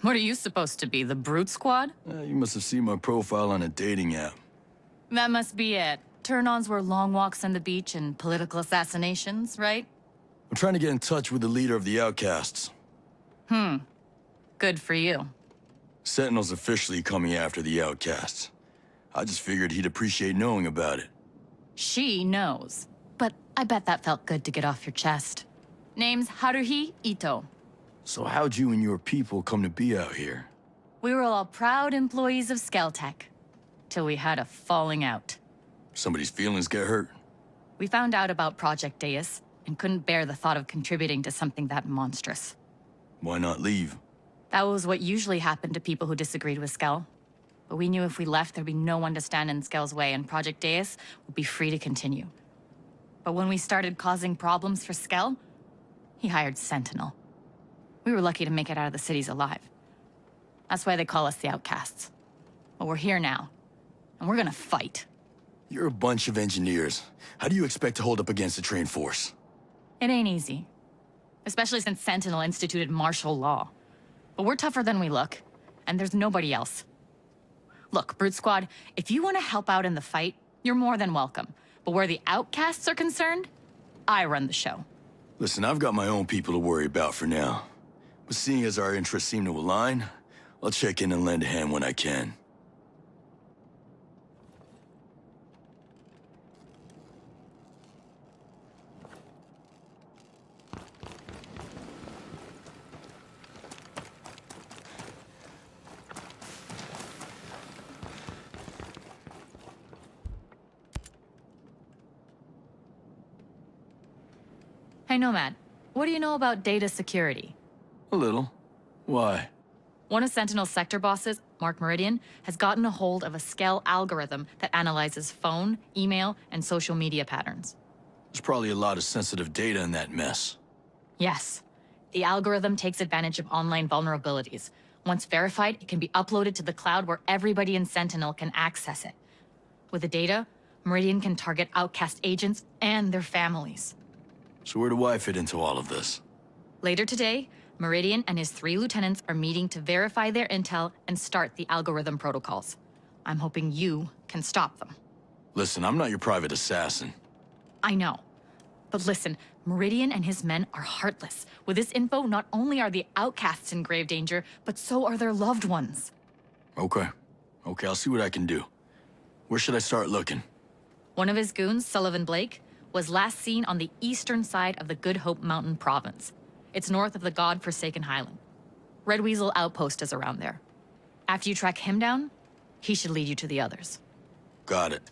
Speaker 8: What are you supposed to be, the Brute Squad?
Speaker 3: You must have seen my profile on a dating app.
Speaker 8: That must be it. Turn-ons were long walks on the beach and political assassinations, right?
Speaker 3: I'm trying to get in touch with the leader of the outcasts.
Speaker 8: Good for you.
Speaker 3: Sentinel's officially coming after the outcasts. I just figured he'd appreciate knowing about it.
Speaker 8: She knows. But I bet that felt good to get off your chest. Name's Haruhi Ito.
Speaker 3: So how'd you and your people come to be out here?
Speaker 8: We were all proud employees of Skeltech. Till we had a falling out.
Speaker 3: Somebody's feelings get hurt?
Speaker 8: We found out about Project Deus and couldn't bear the thought of contributing to something that monstrous.
Speaker 3: Why not leave?
Speaker 8: That was what usually happened to people who disagreed with Skel. But we knew if we left, there'd be no one to stand in Skel's way and Project Deus would be free to continue. But when we started causing problems for Skel, he hired Sentinel. We were lucky to make it out of the cities alive. That's why they call us the Outcasts. But we're here now, and we're gonna fight.
Speaker 3: You're a bunch of engineers. How do you expect to hold up against a trained force?
Speaker 8: It ain't easy. Especially since Sentinel instituted martial law. But we're tougher than we look, and there's nobody else. Look, Brute Squad, if you want to help out in the fight, you're more than welcome. But where the Outcasts are concerned, I run the show.
Speaker 3: Listen, I've got my own people to worry about for now. But seeing as our interests seem to align, I'll check in and lend a hand when I can.
Speaker 8: Hey, Nomad, what do you know about data security?
Speaker 3: A little. Why?
Speaker 8: One of Sentinel's sector bosses, Mark Meridian, has gotten a hold of a Skel algorithm that analyzes phone, email, and social media patterns.
Speaker 3: There's probably a lot of sensitive data in that mess.
Speaker 8: Yes. The algorithm takes advantage of online vulnerabilities. Once verified, it can be uploaded to the cloud where everybody in Sentinel can access it. With the data, Meridian can target outcast agents and their families.
Speaker 3: So where do I fit into all of this?
Speaker 8: Later today, Meridian and his 3 lieutenants are meeting to verify their intel and start the algorithm protocols. I'm hoping you can stop them.
Speaker 3: Listen, I'm not your private assassin.
Speaker 8: I know. But listen, Meridian and his men are heartless. With this info, not only are the outcasts in grave danger, but so are their loved ones.
Speaker 3: Okay. Okay, I'll see what I can do. Where should I start looking?
Speaker 8: One of his goons, Sullivan Blake, was last seen on the eastern side of the Good Hope Mountain province. It's north of the God-forsaken Highland. Red Weasel Outpost is around there. After you track him down, he should lead you to the others.
Speaker 3: Got it.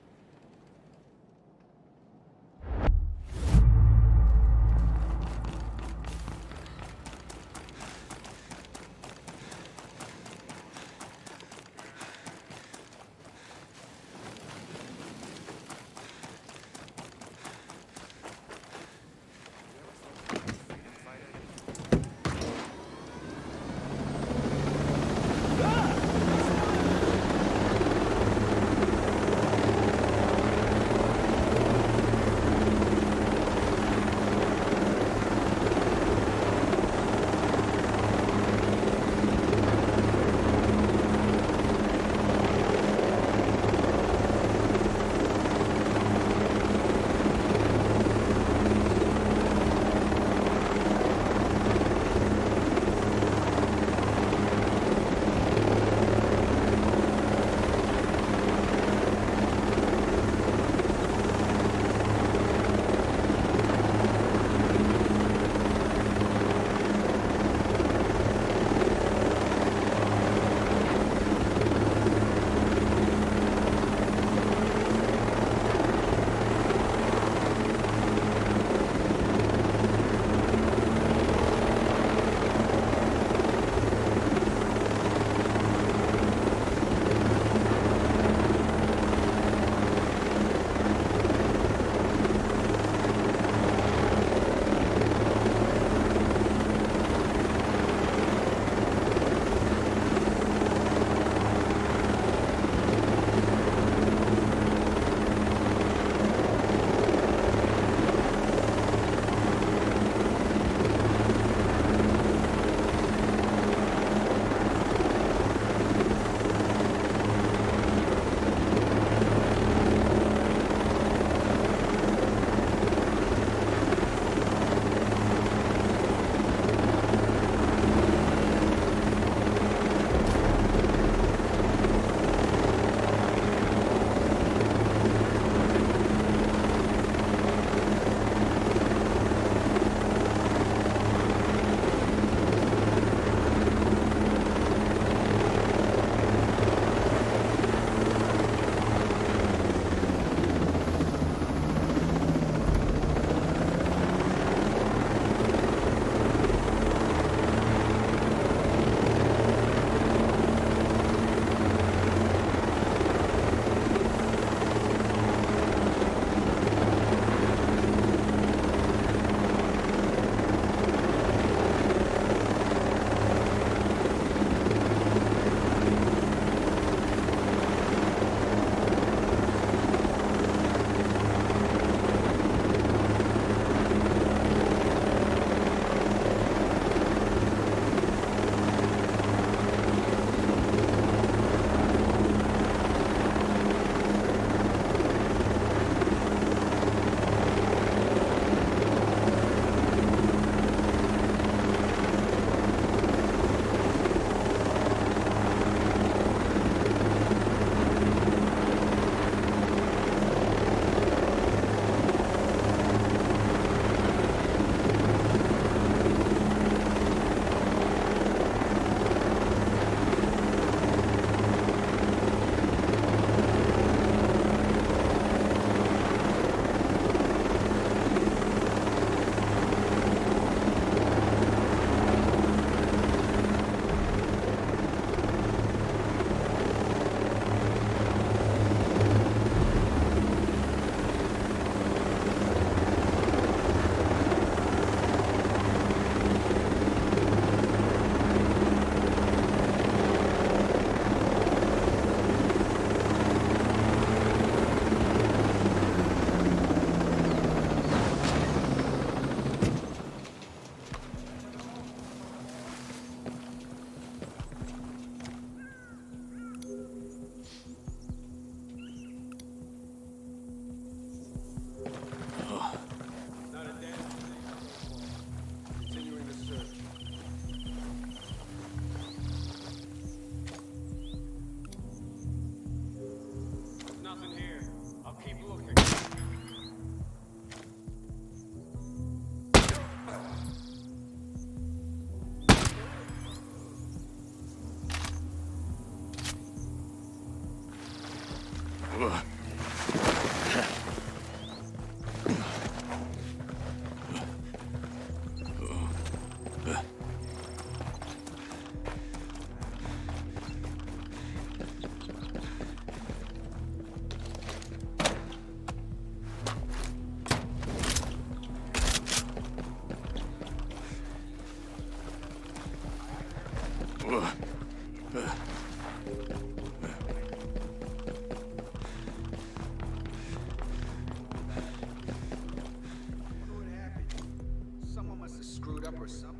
Speaker 5: Someone must have screwed up or something.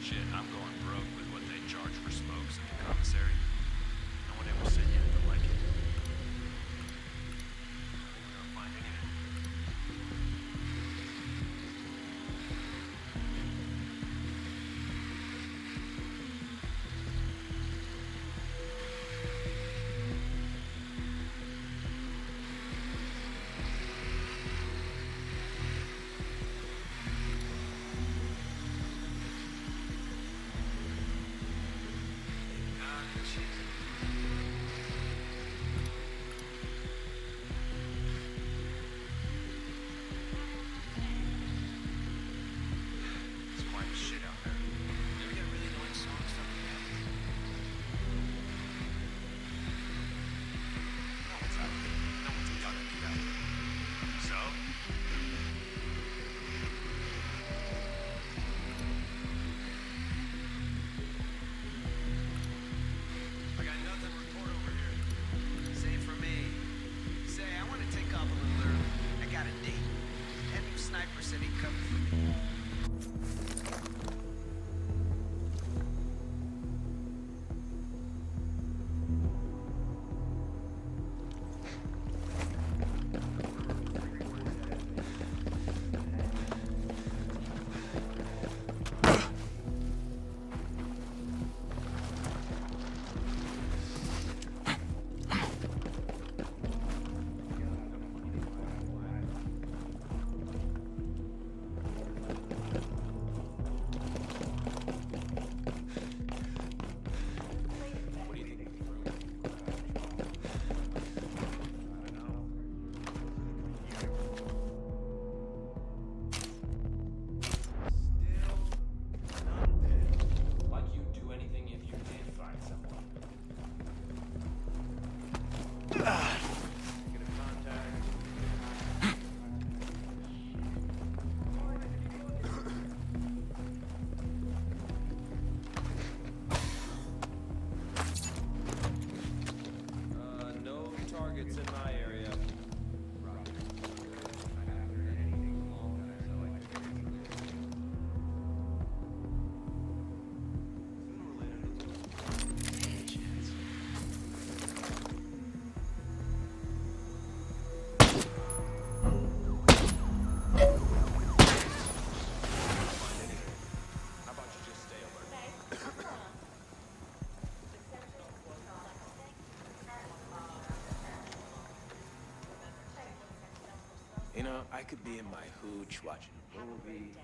Speaker 11: Shit, I'm going broke with what they charge for smokes at the commissary. No one ever said anything like it. We don't find anything. It's quite the shit out there. You ever get really annoying songs stuck in your head? No one's out here. No one's gonna be out here. So? I got nothing to report over here.
Speaker 5: Same for me. Say, I want to take off a little early. I got a date. That new sniper said he'd come for me.
Speaker 11: Like you'd do anything if you did find someone. Get a contact. No targets in my area. How about you just stay alert?
Speaker 21: You know, I could be in my hooch watching a movie.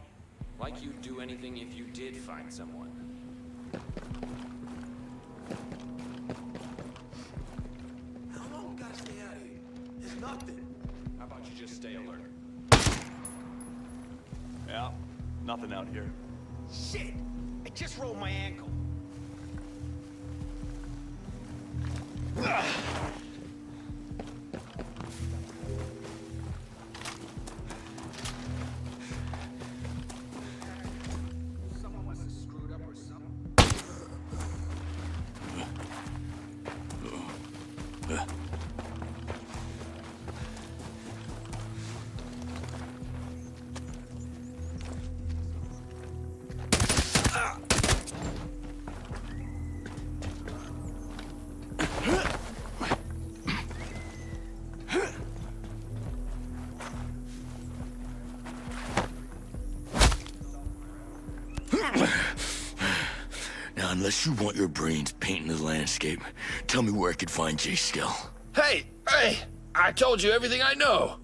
Speaker 11: Like you'd do anything if you did find someone.
Speaker 5: How long we gotta stay out of here? There's nothing.
Speaker 11: How about you just stay alert?
Speaker 21: Yeah, nothing out here.
Speaker 5: Shit! I just rolled my ankle. Someone must have screwed up or something.
Speaker 3: Now, unless you want your brains painting the landscape, tell me where I could find Jay Skell.
Speaker 12: Hey! I told you everything I know!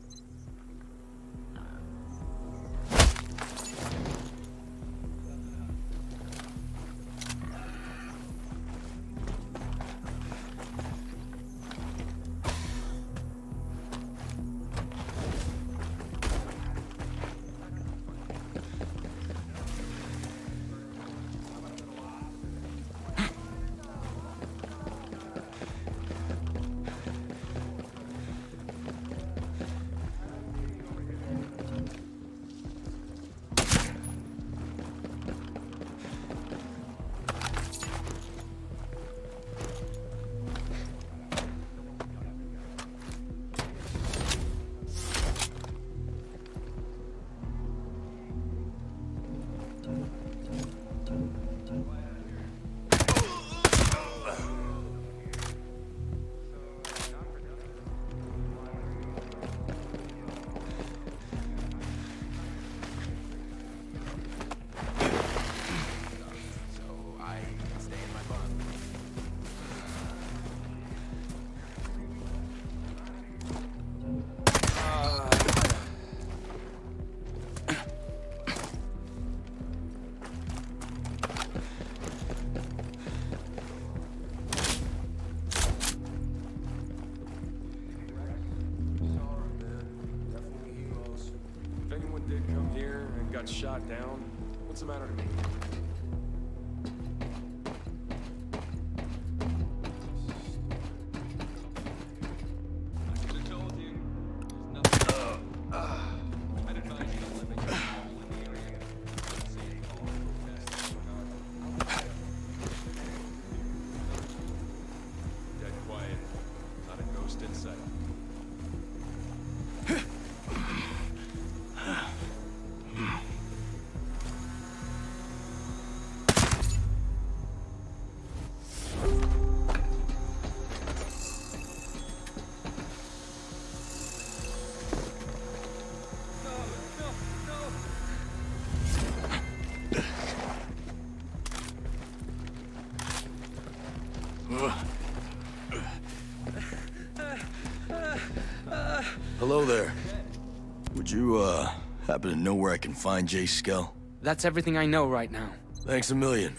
Speaker 14: Got shot down. What's the matter to me? Dead quiet. Not a ghost in sight.
Speaker 3: Hello there. Would you, happen to know where I can find Jay Skell?
Speaker 16: That's everything I know right now.
Speaker 3: Thanks a million.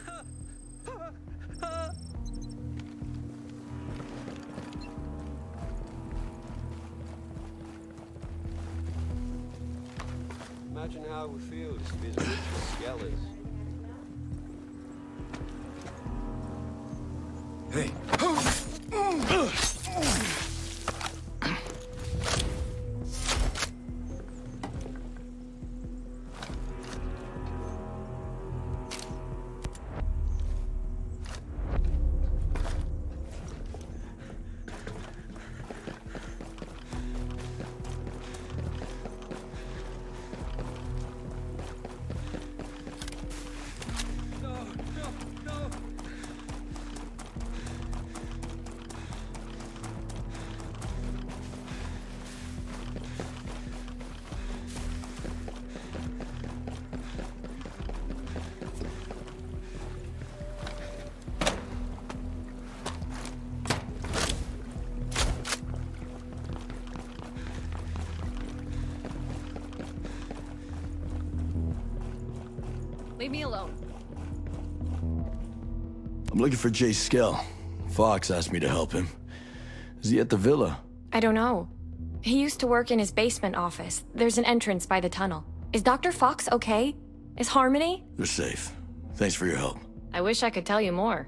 Speaker 6: Imagine how it would feel to be as rich as Skell is.
Speaker 10: Hey.
Speaker 18: Leave me alone.
Speaker 3: I'm looking for Jay Skell. Fox asked me to help him. Is he at the villa?
Speaker 19: I don't know. He used to work in his basement office. There's an entrance by the tunnel. Is Dr. Fox okay? Is Harmony?
Speaker 3: They're safe. Thanks for your help.
Speaker 19: I wish I could tell you more.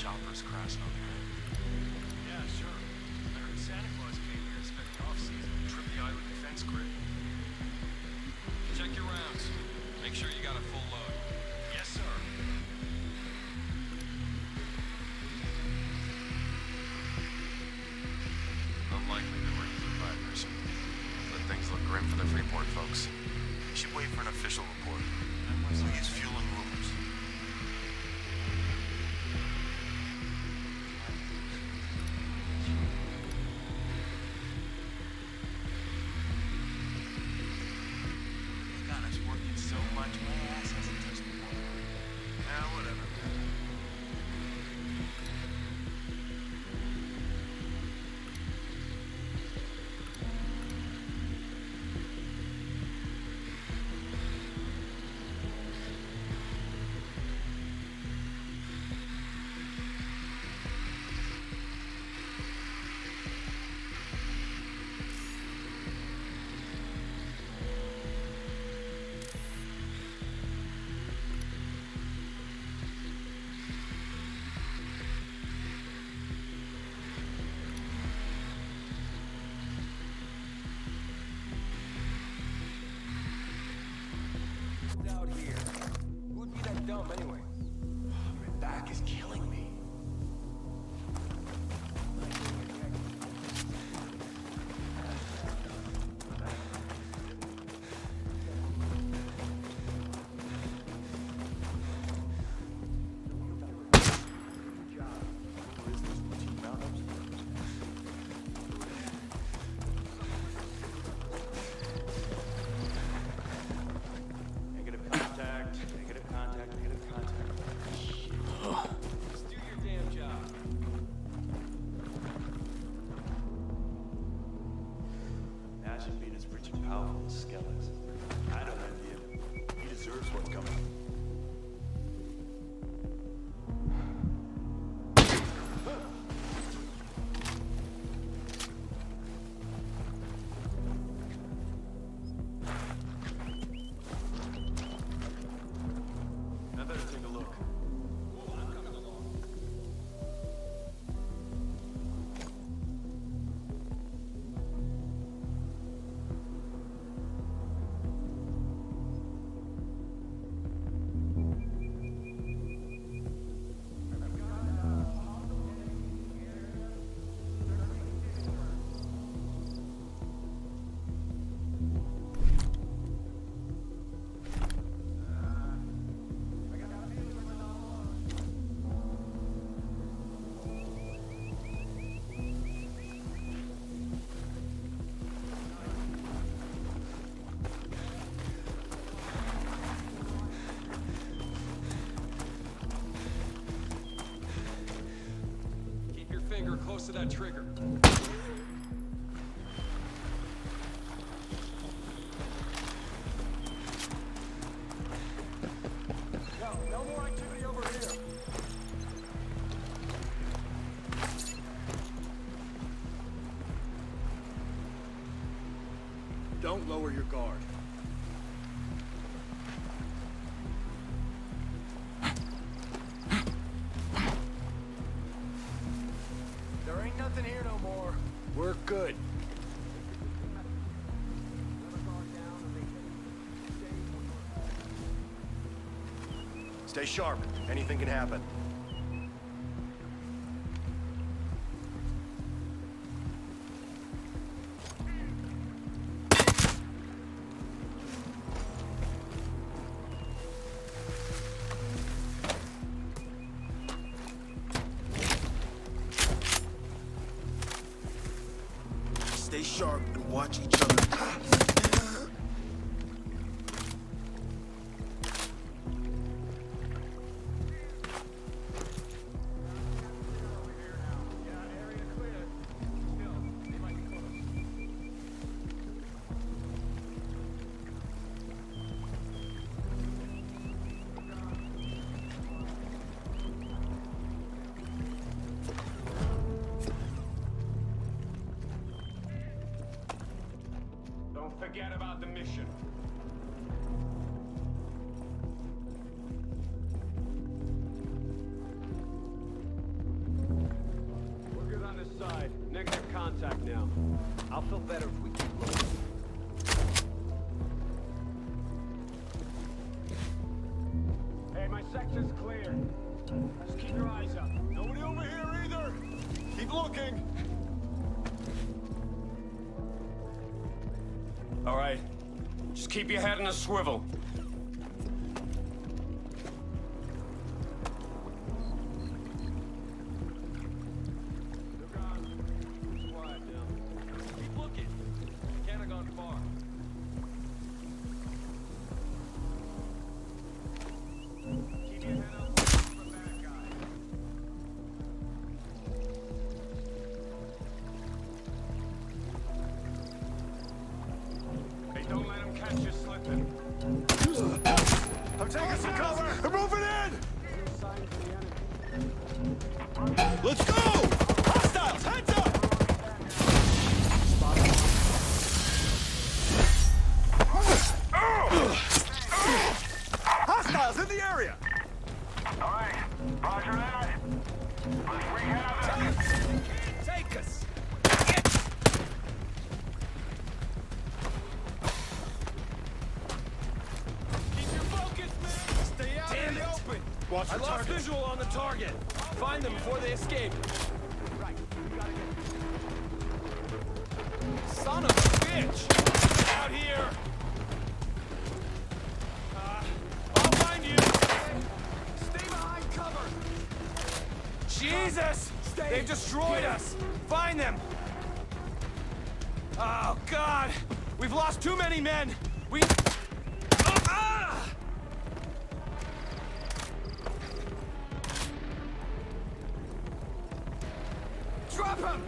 Speaker 11: choppers crashing on the island. Yeah, sure. I heard Santa Claus came here to spend the off-season and trip the island defense grid. Check your rounds. Make sure you got a full load. Yes, sir. Unlikely that we're gonna survive mission. But things look grim for the Freeport folks.
Speaker 1: You should wait for an official report. So he's fueling rumors. They got us working so much, my ass hasn't touched the water. Now, whatever.
Speaker 5: Out here. Who would be that dumb anyway? My back is killing me. Negative contact, negative contact, negative contact. Just do your damn job. Imagine being as rich and powerful as Skeletons. I don't envy him. He deserves what's coming. I better take a look. I'm coming along.
Speaker 14: Keep your finger close to that trigger. No more activity over here.
Speaker 5: Don't lower your guard. There ain't nothing here no more. We're good.
Speaker 12: Stay sharp. Anything can happen.
Speaker 1: Stay sharp and watch each other.
Speaker 14: Don't forget about the mission.
Speaker 6: now. I'll feel better if we keep looking. Hey, my section's clear. Just keep your eyes up.
Speaker 12: Nobody over here either! Keep looking!
Speaker 6: All right. Just keep your head in a swivel.
Speaker 14: Keep looking. Can't have gone far.
Speaker 6: Keep your head up for the bad guy. Hey, don't let him catch you slipping.
Speaker 12: I'm taking some cover! I'm moving in! Let's go! Hostiles, heads up! Hostiles in the area!
Speaker 6: Alright, roger that. Let's wreak havoc.
Speaker 12: Take us!
Speaker 14: Keep your focus, man!
Speaker 12: Stay out in the open! Watch
Speaker 14: I
Speaker 12: the
Speaker 14: lost
Speaker 12: target.
Speaker 14: visual on the target. Find them before they escape.
Speaker 6: Right, we gotta get...
Speaker 14: Son of a bitch! Get out here! I'll find you!
Speaker 12: Stay behind cover!
Speaker 14: Jesus! They've destroyed us! Find them! Oh, God! We've lost too many men! We...
Speaker 12: Drop him!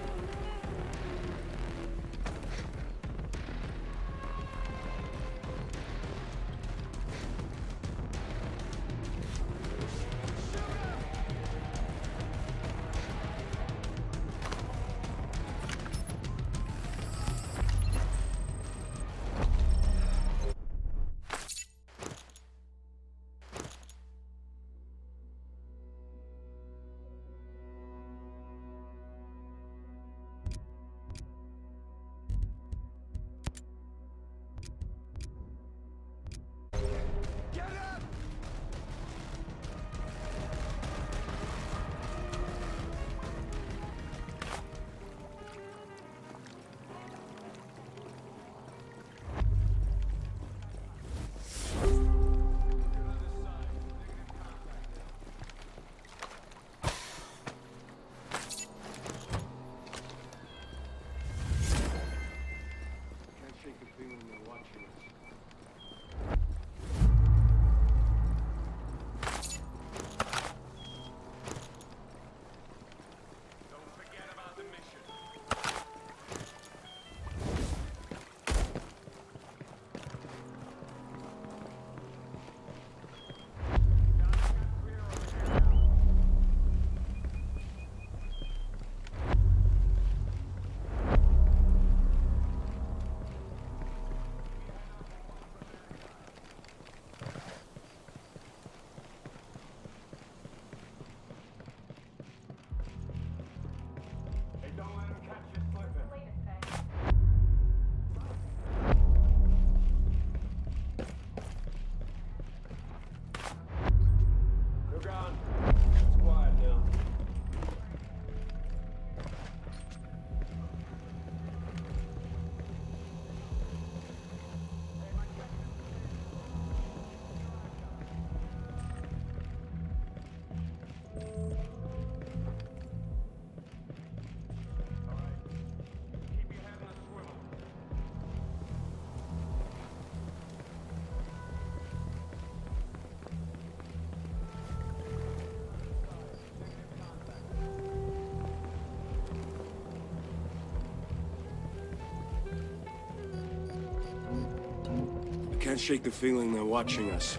Speaker 14: Can't shake the feeling they're watching us.